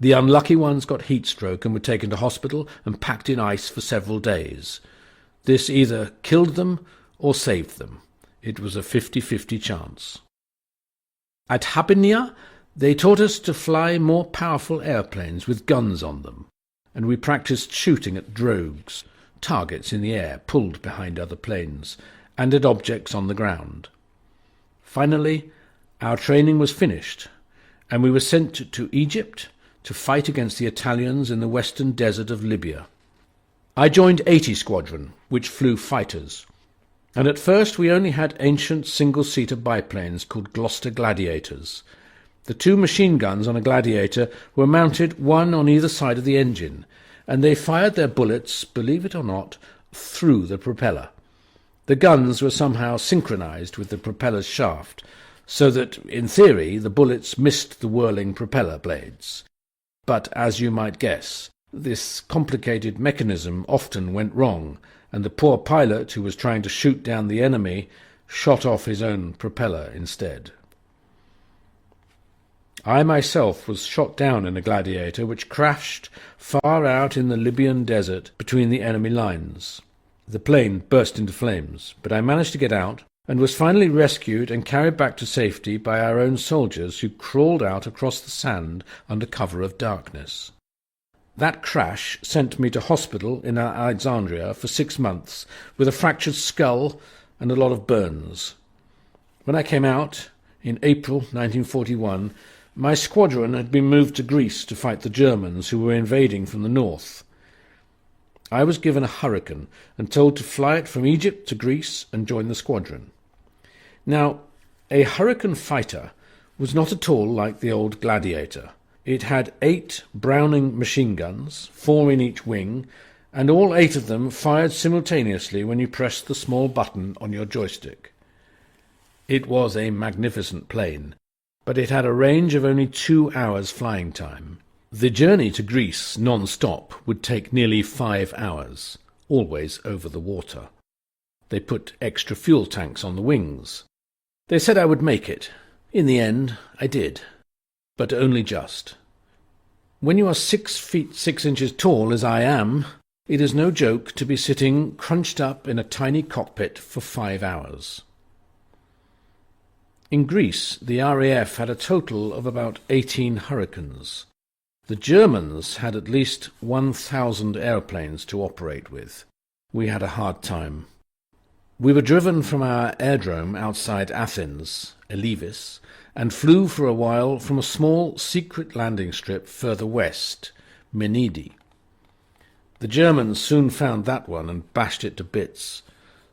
The unlucky ones got heat stroke and were taken to hospital and packed in ice for several days. This either killed them or saved them. It was a 50-50 chance. At Habinia, they taught us to fly more powerful airplanes with guns on them, and we practiced shooting at drogues, targets in the air pulled behind other planes, and at objects on the ground. Finally, our training was finished, and we were sent to Egypt to fight against the Italians in the western desert of Libya. I joined 80 Squadron, which flew fighters, and at first we only had ancient single-seater biplanes called Gloucester Gladiators. The 2 machine guns on a Gladiator were mounted one on either side of the engine, and they fired their bullets, believe it or not, through the propeller. The guns were somehow synchronized with the propeller's shaft, so that, in theory, the bullets missed the whirling propeller blades. But, as you might guess, this complicated mechanism often went wrong, and the poor pilot who was trying to shoot down the enemy shot off his own propeller instead. I myself was shot down in a Gladiator which crashed far out in the Libyan desert between the enemy lines. The plane burst into flames, but I managed to get out and was finally rescued and carried back to safety by our own soldiers who crawled out across the sand under cover of darkness. That crash sent me to hospital in Alexandria for 6 months with a fractured skull and a lot of burns. When I came out, in April 1941, my squadron had been moved to Greece to fight the Germans who were invading from the north. I was given a Hurricane and told to fly it from Egypt to Greece and join the squadron. Now, a Hurricane fighter was not at all like the old Gladiator. It had 8 Browning machine guns, 4 in each wing, and all 8 of them fired simultaneously when you pressed the small button on your joystick. It was a magnificent plane, but it had a range of only 2 hours flying time. The journey to Greece non-stop would take nearly 5 hours, always over the water. They put extra fuel tanks on the wings. They said I would make it. In the end, I did. But only just. When you are 6 feet 6 inches tall, as I am, it is no joke to be sitting crunched up in a tiny cockpit for 5 hours. In Greece, the RAF had a total of about 18 Hurricanes. The Germans had at least 1,000 airplanes to operate with. We had a hard time. We were driven from our airdrome outside Athens, Elivis, and flew for a while from a small secret landing strip further west, Menidi. The Germans soon found that one and bashed it to bits.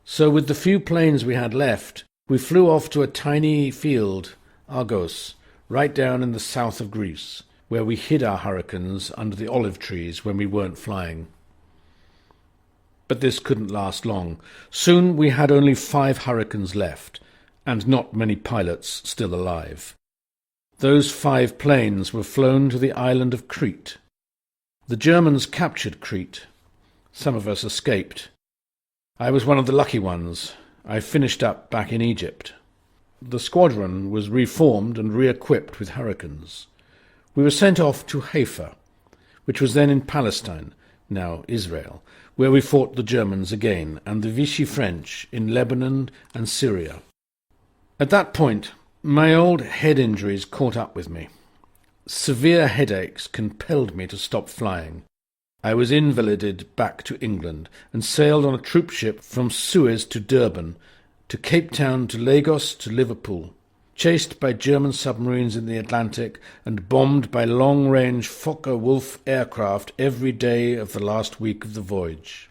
So with the few planes we had left, we flew off to a tiny field, Argos, right down in the south of Greece, where we hid our Hurricanes under the olive trees when we weren't flying. But this couldn't last long. Soon we had only 5 Hurricanes left, and not many pilots still alive. Those 5 planes were flown to the island of Crete. The Germans captured Crete. Some of us escaped. I was one of the lucky ones. I finished up back in Egypt. The squadron was reformed and re-equipped with Hurricanes. We were sent off to Haifa, which was then in Palestine, now Israel, where we fought the Germans again, and the Vichy French in Lebanon and Syria. At that point, my old head injuries caught up with me. Severe headaches compelled me to stop flying. I was invalided back to England and sailed on a troop ship from Suez to Durban, to Cape Town, to Lagos, to Liverpool, chased by German submarines in the Atlantic and bombed by long-range Fokker-Wulf aircraft every day of the last week of the voyage.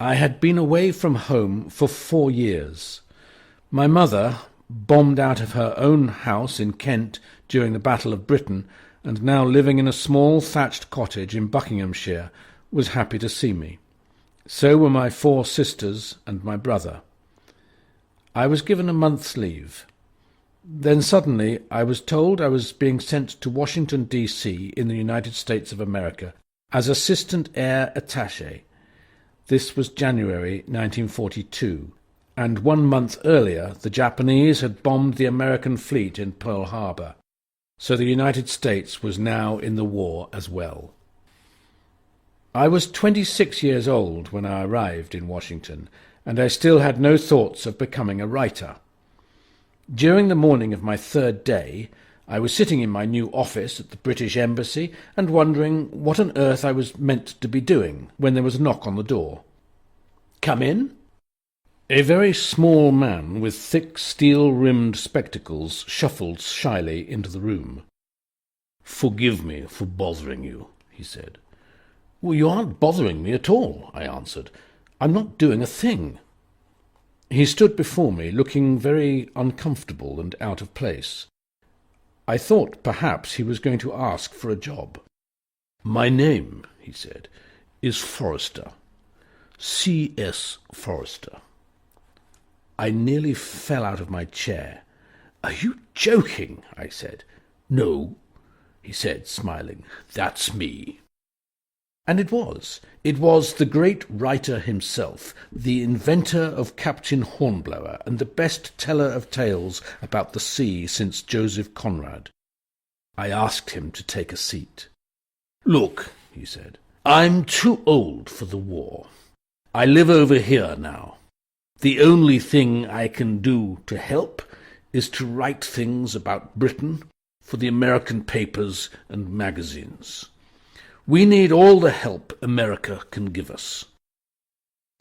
I had been away from home for 4 years. My mother, bombed out of her own house in Kent during the Battle of Britain, and now living in a small thatched cottage in Buckinghamshire, was happy to see me. So were my 4 sisters and my brother. I was given a month's leave. Then suddenly I was told I was being sent to Washington, D.C. in the United States of America as Assistant Air Attaché. This was January 1942, and 1 month earlier the Japanese had bombed the American fleet in Pearl Harbor. So the United States was now in the war as well. I was 26 years old when I arrived in Washington, and I still had no thoughts of becoming a writer. During the morning of my 3rd day, I was sitting in my new office at the British Embassy and wondering what on earth I was meant to be doing when there was a knock on the door. "Come in?" A very small man with thick steel-rimmed spectacles shuffled shyly into the room. "Forgive me for bothering you," he said. "Well, you aren't bothering me at all," I answered. "I'm not doing a thing." He stood before me, looking very uncomfortable and out of place. I thought perhaps he was going to ask for a job. "My name," he said, "is Forrester. C.S. Forrester." I nearly fell out of my chair. "Are you joking?" I said. "No," he said, smiling. "That's me." And it was. It was the great writer himself, the inventor of Captain Hornblower, and the best teller of tales about the sea since Joseph Conrad. I asked him to take a seat. "Look," he said, "I'm too old for the war. I live over here now. The only thing I can do to help is to write things about Britain for the American papers and magazines. We need all the help America can give us.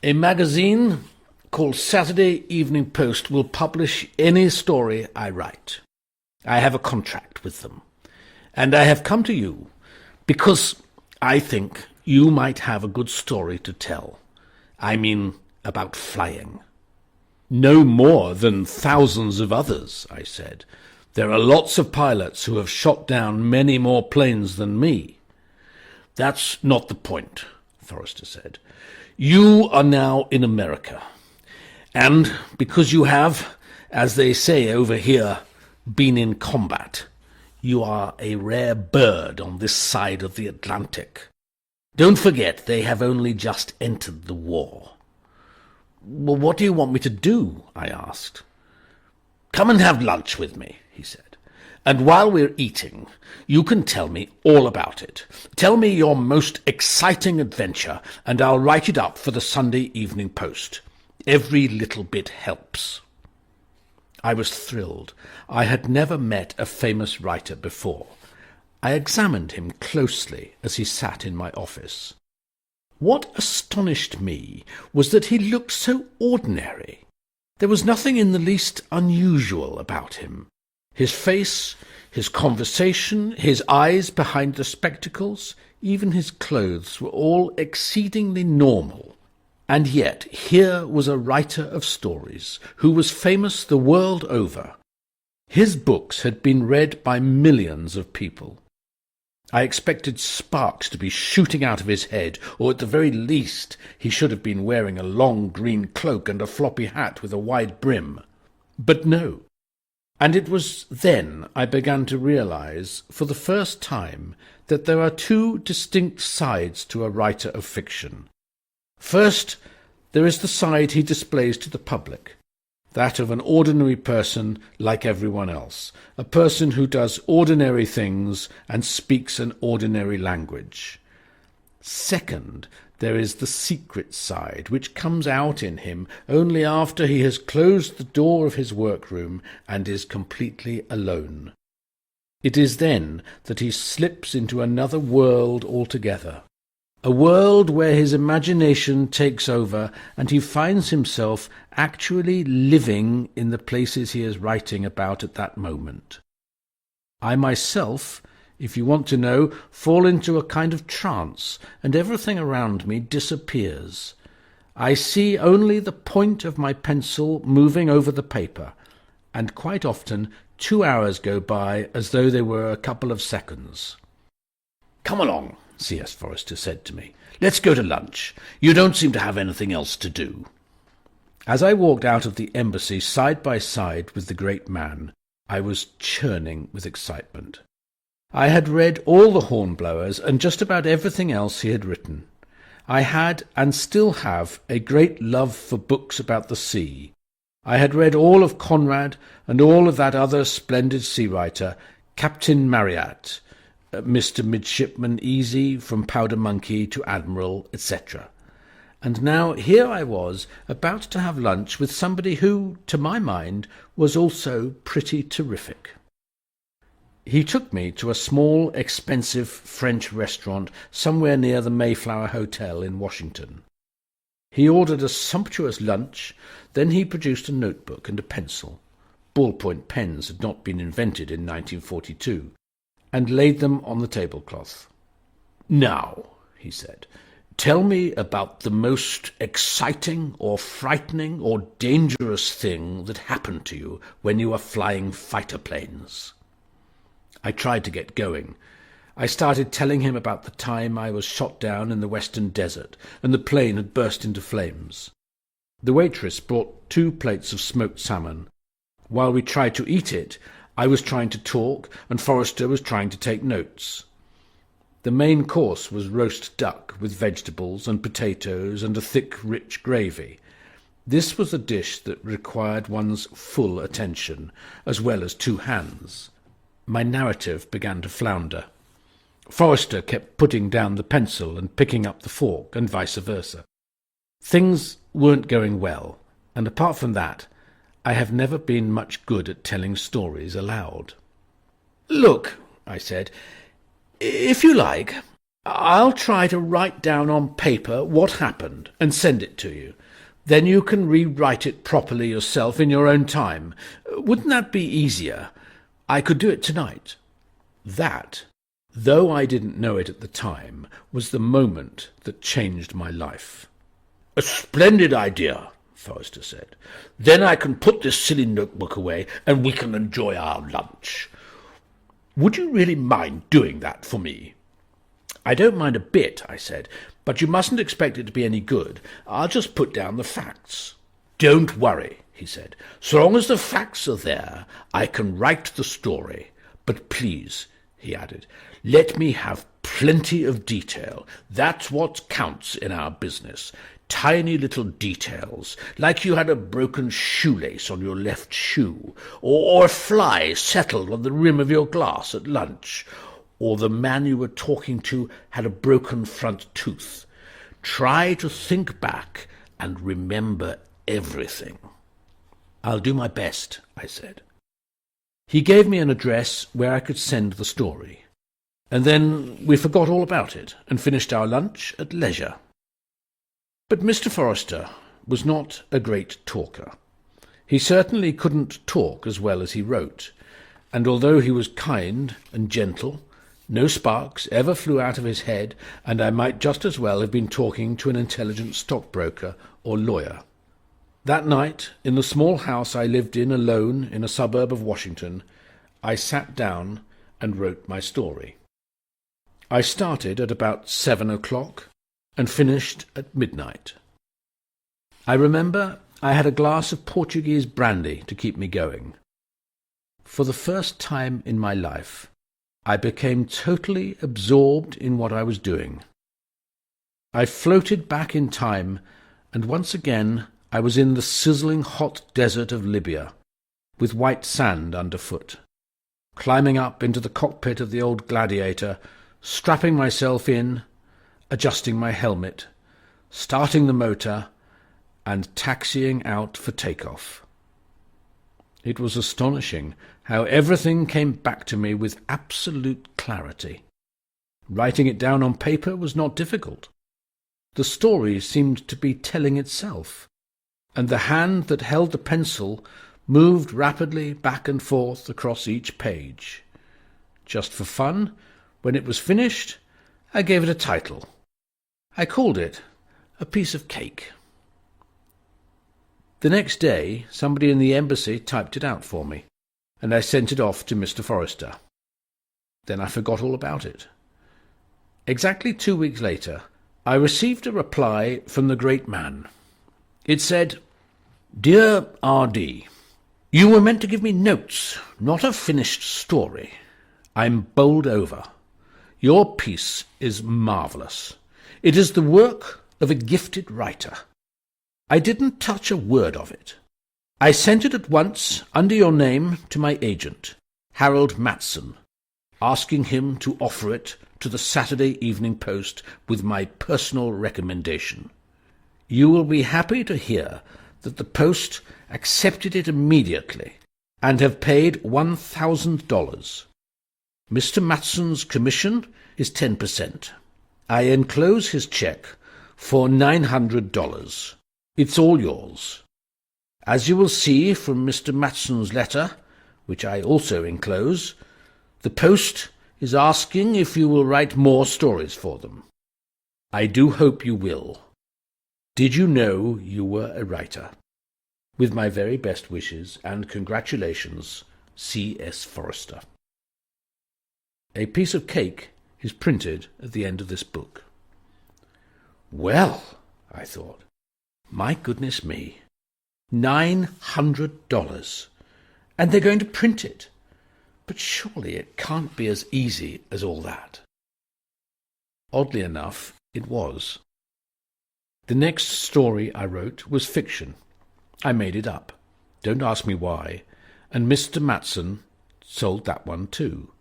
A magazine called Saturday Evening Post will publish any story I write. I have a contract with them. And I have come to you because I think you might have a good story to tell. I mean, about flying." "No more than thousands of others," I said. "There are lots of pilots who have shot down many more planes than me." "That's not the point," Forrester said. "You are now in America. And because you have, as they say over here, been in combat, you are a rare bird on this side of the Atlantic. Don't forget they have only just entered the war." "Well, what do you want me to do?" I asked. "Come and have lunch with me," he said. "And while we're eating, you can tell me all about it. Tell me your most exciting adventure, and I'll write it up for the Sunday Evening Post. Every little bit helps." I was thrilled. I had never met a famous writer before. I examined him closely as he sat in my office. What astonished me was that he looked so ordinary. There was nothing in the least unusual about him. His face, his conversation, his eyes behind the spectacles, even his clothes were all exceedingly normal. And yet here was a writer of stories who was famous the world over. His books had been read by millions of people. I expected sparks to be shooting out of his head, or at the very least he should have been wearing a long green cloak and a floppy hat with a wide brim. But no. And it was then I began to realize, for the first time, that there are 2 distinct sides to a writer of fiction. First, there is the side he displays to the public, that of an ordinary person like everyone else, a person who does ordinary things and speaks an ordinary language. Second, there is the secret side, which comes out in him only after he has closed the door of his workroom and is completely alone. It is then that he slips into another world altogether, a world where his imagination takes over and he finds himself actually living in the places he is writing about at that moment. I myself, if you want to know, fall into a kind of trance, and everything around me disappears. I see only the point of my pencil moving over the paper, and quite often 2 hours go by as though they were a couple of seconds. "Come along," C.S. Forester said to me. "Let's go to lunch. You don't seem to have anything else to do." As I walked out of the embassy side by side with the great man, I was churning with excitement. I had read all the Hornblowers and just about everything else he had written. I had, and still have, a great love for books about the sea. I had read all of Conrad and all of that other splendid sea writer, Captain Marryat, Mr. Midshipman Easy, from Powder Monkey to Admiral, etc. And now here I was, about to have lunch with somebody who, to my mind, was also pretty terrific. He took me to a small, expensive French restaurant somewhere near the Mayflower Hotel in Washington. He ordered a sumptuous lunch, then he produced a notebook and a pencil. Ballpoint pens had not been invented in 1942, and laid them on the tablecloth. "Now," he said, "tell me about the most exciting or frightening or dangerous thing that happened to you when you were flying fighter planes." I tried to get going. I started telling him about the time I was shot down in the western desert and the plane had burst into flames. The waitress brought 2 plates of smoked salmon. While we tried to eat it, I was trying to talk and Forester was trying to take notes. The main course was roast duck with vegetables and potatoes and a thick, rich gravy. This was a dish that required one's full attention, as well as 2 hands. My narrative began to flounder. Forester kept putting down the pencil and picking up the fork, and vice versa. Things weren't going well, and apart from that, I have never been much good at telling stories aloud. "Look," I said, "if you like, I'll try to write down on paper what happened and send it to you. Then you can rewrite it properly yourself in your own time. Wouldn't that be easier? I could do it tonight." That, though I didn't know it at the time, was the moment that changed my life. "A splendid idea," Forester said. "Then I can put this silly notebook away and we can enjoy our lunch. Would you really mind doing that for me?" "I don't mind a bit," I said, "but you mustn't expect it to be any good. I'll just put down the facts." "Don't worry," he said. "So long as the facts are there, I can write the story. But please," he added, "let me have plenty of detail. That's what counts in our business. Tiny little details, like you had a broken shoelace on your left shoe, or a fly settled on the rim of your glass at lunch, or the man you were talking to had a broken front tooth. Try to think back and remember everything." "I'll do my best," I said. He gave me an address where I could send the story, and then we forgot all about it and finished our lunch at leisure. But Mr. Forester was not a great talker. He certainly couldn't talk as well as he wrote, and although he was kind and gentle, no sparks ever flew out of his head, and I might just as well have been talking to an intelligent stockbroker or lawyer. That night, in the small house I lived in alone in a suburb of Washington, I sat down and wrote my story. I started at about 7 o'clock and finished at midnight. I remember I had a glass of Portuguese brandy to keep me going. For the first time in my life, I became totally absorbed in what I was doing. I floated back in time, and once again I was in the sizzling hot desert of Libya, with white sand underfoot, climbing up into the cockpit of the old Gladiator, strapping myself in, adjusting my helmet, starting the motor, and taxiing out for takeoff. It was astonishing how everything came back to me with absolute clarity. Writing it down on paper was not difficult. The story seemed to be telling itself, and the hand that held the pencil moved rapidly back and forth across each page. Just for fun, when it was finished, I gave it a title. I called it A Piece of Cake. The next day, somebody in the embassy typed it out for me, and I sent it off to Mr. Forrester. Then I forgot all about it. Exactly 2 weeks later, I received a reply from the great man. It said, "Dear R.D., you were meant to give me notes, not a finished story. I'm bowled over. Your piece is marvellous. It is the work of a gifted writer. I didn't touch a word of it. I sent it at once, under your name, to my agent, Harold Matson, asking him to offer it to the Saturday Evening Post with my personal recommendation. You will be happy to hear that the Post accepted it immediately and have paid $1,000. Mr. Matson's commission is 10%. I enclose his cheque for $900. It's all yours. As you will see from Mr. Matson's letter, which I also enclose, the Post is asking if you will write more stories for them. I do hope you will. Did you know you were a writer? With my very best wishes and congratulations, C.S. Forrester." A Piece of Cake is printed at the end of this book. Well, I thought, my goodness me, $900, and they're going to print it. But surely it can't be as easy as all that. Oddly enough, it was. The next story I wrote was fiction. I made it up. Don't ask me why. And Mr. Matson sold that one too.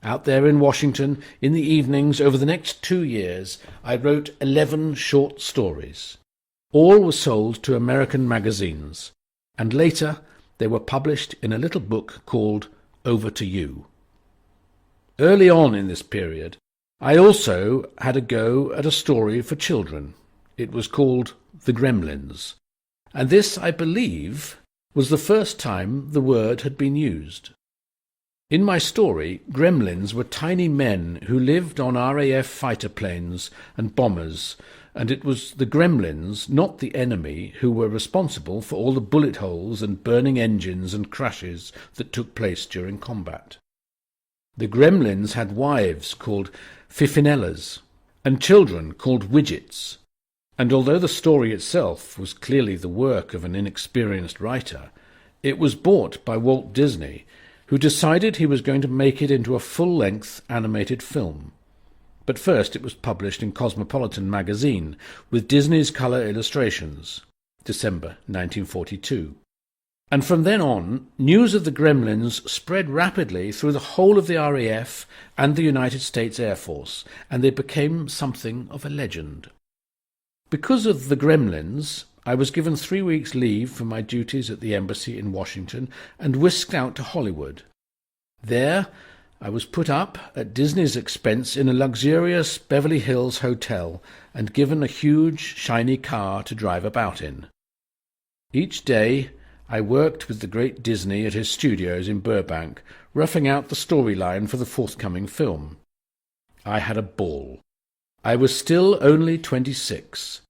Out there in Washington, in the evenings over the next 2 years, I wrote 11 short stories. All were sold to American magazines, and later they were published in a little book called Over to You. Early on in this period, I also had a go at a story for children. It was called The Gremlins, and this, I believe, was the first time the word had been used. In my story, gremlins were tiny men who lived on RAF fighter planes and bombers, and it was the gremlins, not the enemy, who were responsible for all the bullet holes and burning engines and crashes that took place during combat. The gremlins had wives called Fifinellas and children called Widgets, and although the story itself was clearly the work of an inexperienced writer, it was bought by Walt Disney, who decided he was going to make it into a full-length animated film. But first it was published in Cosmopolitan magazine with Disney's colour illustrations, December 1942. And from then on, news of the Gremlins spread rapidly through the whole of the RAF and the United States Air Force, and they became something of a legend. Because of the Gremlins, I was given 3 weeks' leave from my duties at the embassy in Washington and whisked out to Hollywood. There I was put up at Disney's expense in a luxurious Beverly Hills hotel and given a huge, shiny car to drive about in. Each day I worked with the great Disney at his studios in Burbank, roughing out the storyline for the forthcoming film. I had a ball. I was still only 26.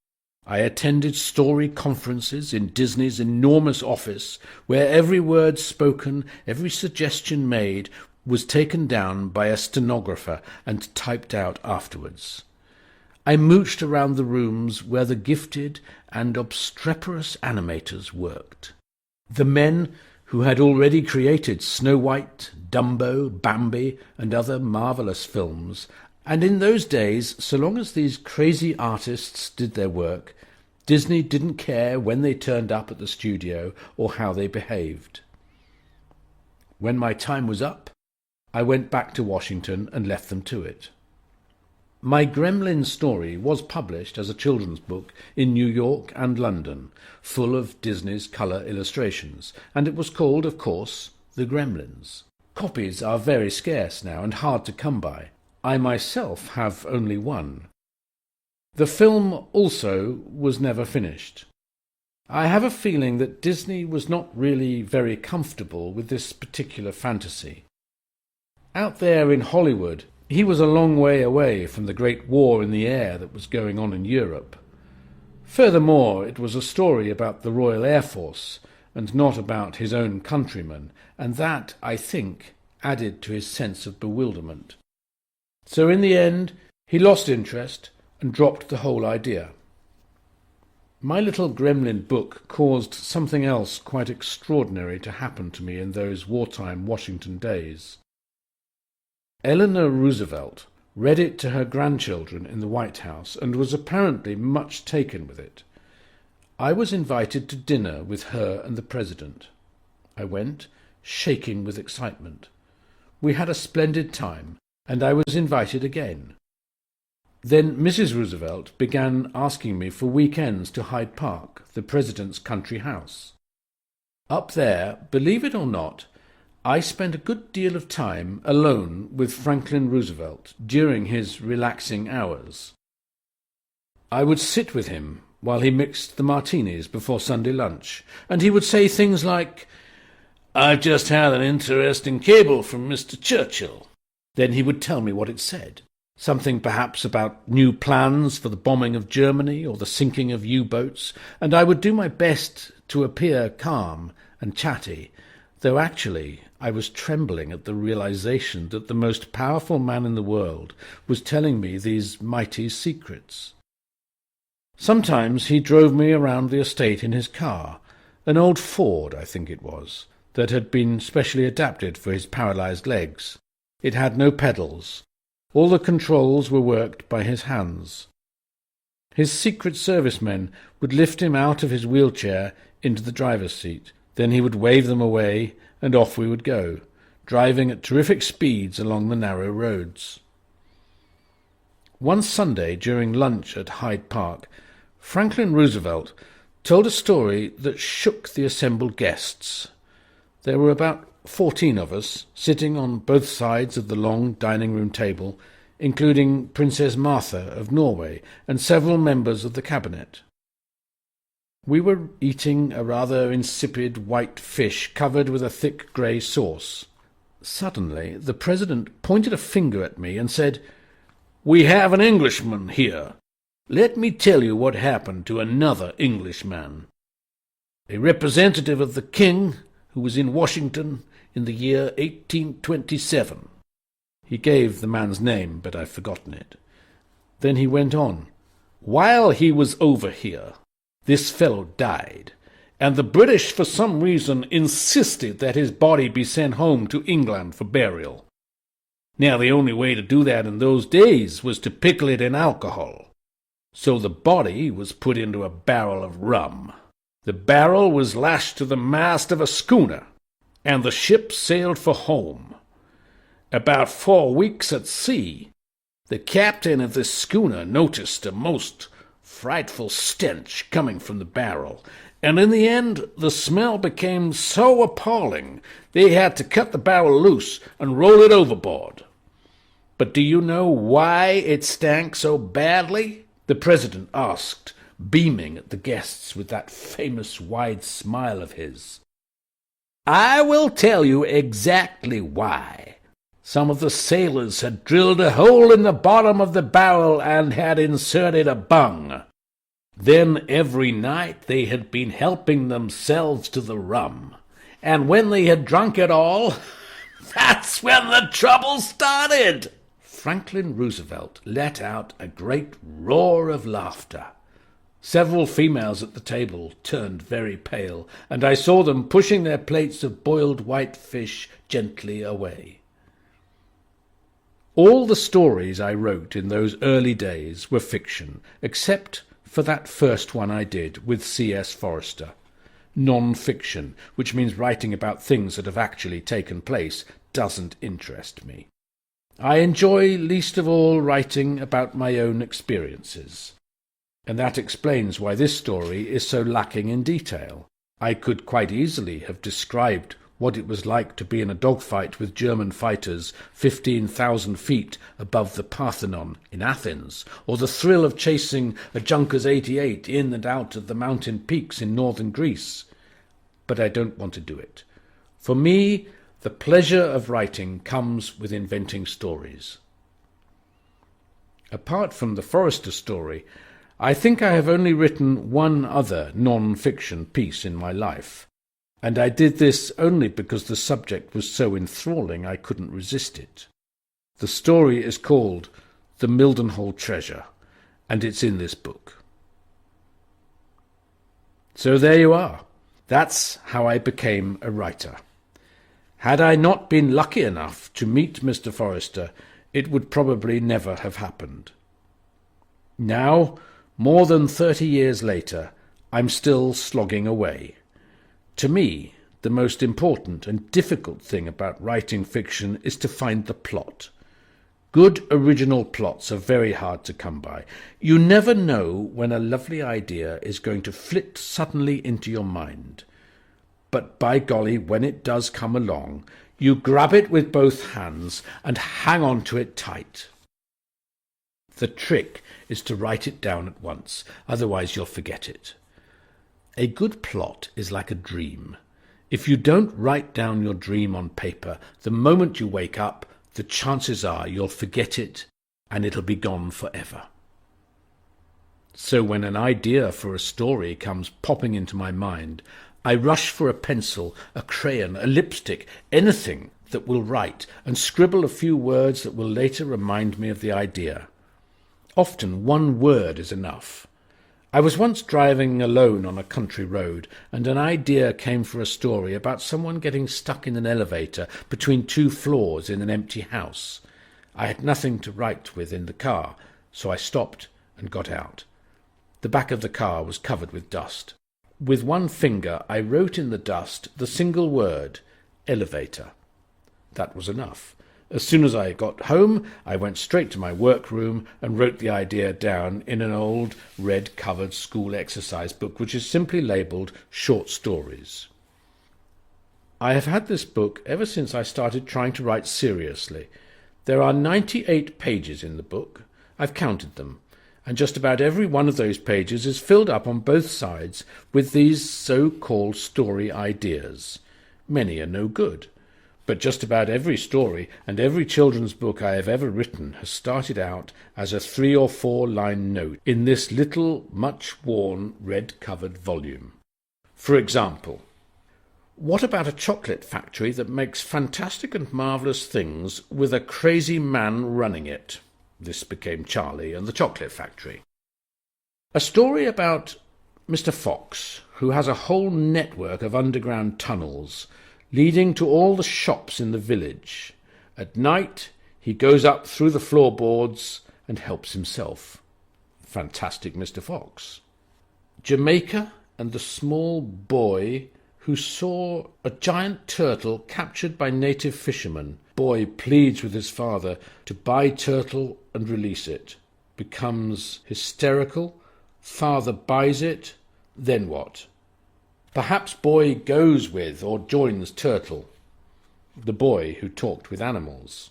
I attended story conferences in Disney's enormous office, where every word spoken, every suggestion made, was taken down by a stenographer and typed out afterwards. I mooched around the rooms where the gifted and obstreperous animators worked. The men who had already created Snow White, Dumbo, Bambi, and other marvellous films, and in those days, so long as these crazy artists did their work, Disney didn't care when they turned up at the studio or how they behaved. When my time was up, I went back to Washington and left them to it. My Gremlin story was published as a children's book in New York and London, full of Disney's colour illustrations, and it was called, of course, The Gremlins. Copies are very scarce now and hard to come by. I myself have only one. The film also was never finished. I have a feeling that Disney was not really very comfortable with this particular fantasy. Out there in Hollywood, he was a long way away from the great war in the air that was going on in Europe. Furthermore, it was a story about the Royal Air Force and not about his own countrymen, and that, I think, added to his sense of bewilderment. So in the end, he lost interest and dropped the whole idea. My little Gremlin book caused something else quite extraordinary to happen to me in those wartime Washington days. Eleanor Roosevelt read it to her grandchildren in the White House and was apparently much taken with it. I was invited to dinner with her and the President. I went, shaking with excitement. We had a splendid time, and I was invited again. Then Mrs. Roosevelt began asking me for weekends to Hyde Park, the President's country house. Up there, believe it or not, I spent a good deal of time alone with Franklin Roosevelt during his relaxing hours. I would sit with him while he mixed the martinis before Sunday lunch, and he would say things like, "I've just had an interesting cable from Mr. Churchill." Then he would tell me what it said. Something perhaps about new plans for the bombing of Germany or the sinking of U-boats, and I would do my best to appear calm and chatty, though actually I was trembling at the realization that the most powerful man in the world was telling me these mighty secrets. Sometimes he drove me around the estate in his car, an old Ford, I think it was, that had been specially adapted for his paralyzed legs. It had no pedals. All the controls were worked by his hands. His Secret Service men would lift him out of his wheelchair into the driver's seat. Then he would wave them away, and off we would go, driving at terrific speeds along the narrow roads. One Sunday during lunch at Hyde Park, Franklin Roosevelt told a story that shook the assembled guests. There were about 14 of us, sitting on both sides of the long dining-room table, including Princess Martha of Norway and several members of the cabinet. We were eating a rather insipid white fish covered with a thick grey sauce. Suddenly the President pointed a finger at me and said, "We have an Englishman here. Let me tell you what happened to another Englishman. A representative of the King who was in Washington in the year 1827. He gave the man's name, but I've forgotten it. Then he went on. "While he was over here, this fellow died, and the British for some reason insisted that his body be sent home to England for burial. Now the only way to do that in those days was to pickle it in alcohol. So the body was put into a barrel of rum. The barrel was lashed to the mast of a schooner, and the ship sailed for home. About 4 weeks at sea, the captain of this schooner noticed a most frightful stench coming from the barrel, and in the end the smell became so appalling they had to cut the barrel loose and roll it overboard. But do you know why it stank so badly?" the President asked, beaming at the guests with that famous wide smile of his. "I will tell you exactly why. Some of the sailors had drilled a hole in the bottom of the barrel and had inserted a bung. Then every night they had been helping themselves to the rum, and when they had drunk it all, that's when the trouble started." Franklin Roosevelt let out a great roar of laughter. Several females at the table turned very pale, and I saw them pushing their plates of boiled white fish gently away. All the stories I wrote in those early days were fiction, except for that first one I did with C.S. Forester. Non-fiction, which means writing about things that have actually taken place, doesn't interest me. I enjoy least of all writing about my own experiences, and that explains why this story is so lacking in detail. I could quite easily have described what it was like to be in a dogfight with German fighters 15,000 feet above the Parthenon in Athens, or the thrill of chasing a Junkers 88 in and out of the mountain peaks in northern Greece. But I don't want to do it. For me, the pleasure of writing comes with inventing stories. Apart from the Forester story, I think I have only written one other non-fiction piece in my life, and I did this only because the subject was so enthralling I couldn't resist it. The story is called The Mildenhall Treasure, and it's in this book. So there you are. That's how I became a writer. Had I not been lucky enough to meet Mr. Forester, it would probably never have happened. Now, more than 30 years later, I'm still slogging away. To me, the most important and difficult thing about writing fiction is to find the plot. Good original plots are very hard to come by. You never know when a lovely idea is going to flit suddenly into your mind. But by golly, when it does come along, you grab it with both hands and hang on to it tight. The trick is to write it down at once, otherwise you'll forget it. A good plot is like a dream. If you don't write down your dream on paper, the moment you wake up, the chances are you'll forget it and it'll be gone forever. So when an idea for a story comes popping into my mind, I rush for a pencil, a crayon, a lipstick, anything that will write, and scribble a few words that will later remind me of the idea. Often one word is enough. I was once driving alone on a country road, and an idea came for a story about someone getting stuck in an elevator between two floors in an empty house. I had nothing to write with in the car, so I stopped and got out. The back of the car was covered with dust. With one finger I wrote in the dust the single word, elevator. That was enough. As soon as I got home, I went straight to my workroom and wrote the idea down in an old red-covered school exercise book, which is simply labelled Short Stories. I have had this book ever since I started trying to write seriously. There are 98 pages in the book. I've counted them, and just about every one of those pages is filled up on both sides with these so-called story ideas. Many are no good. But just about every story and every children's book I have ever written has started out as a 3 or 4 line note in this little, much-worn, red-covered volume. For example, what about a chocolate factory that makes fantastic and marvellous things with a crazy man running it? This became Charlie and the Chocolate Factory. A story about Mr. Fox, who has a whole network of underground tunnels leading to all the shops in the village. At night, he goes up through the floorboards and helps himself. Fantastic Mr. Fox. Jamaica and the small boy who saw a giant turtle captured by native fishermen. Boy pleads with his father to buy turtle and release it. Becomes hysterical. Father buys it. Then what? Perhaps boy goes with or joins turtle, the boy who talked with animals.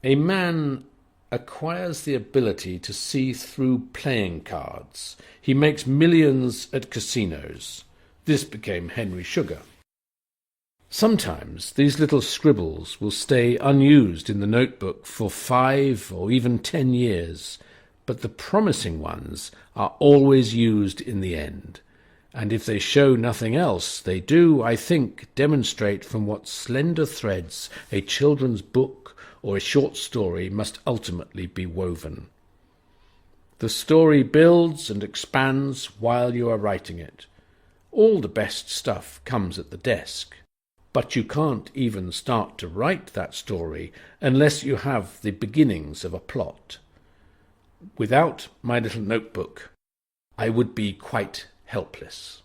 A man acquires the ability to see through playing cards. He makes millions at casinos. This became Henry Sugar. Sometimes these little scribbles will stay unused in the notebook for 5 or even 10 years, but the promising ones are always used in the end. And if they show nothing else, they do, I think, demonstrate from what slender threads a children's book or a short story must ultimately be woven. The story builds and expands while you are writing it. All the best stuff comes at the desk, but you can't even start to write that story unless you have the beginnings of a plot. Without my little notebook, I would be quite helpless.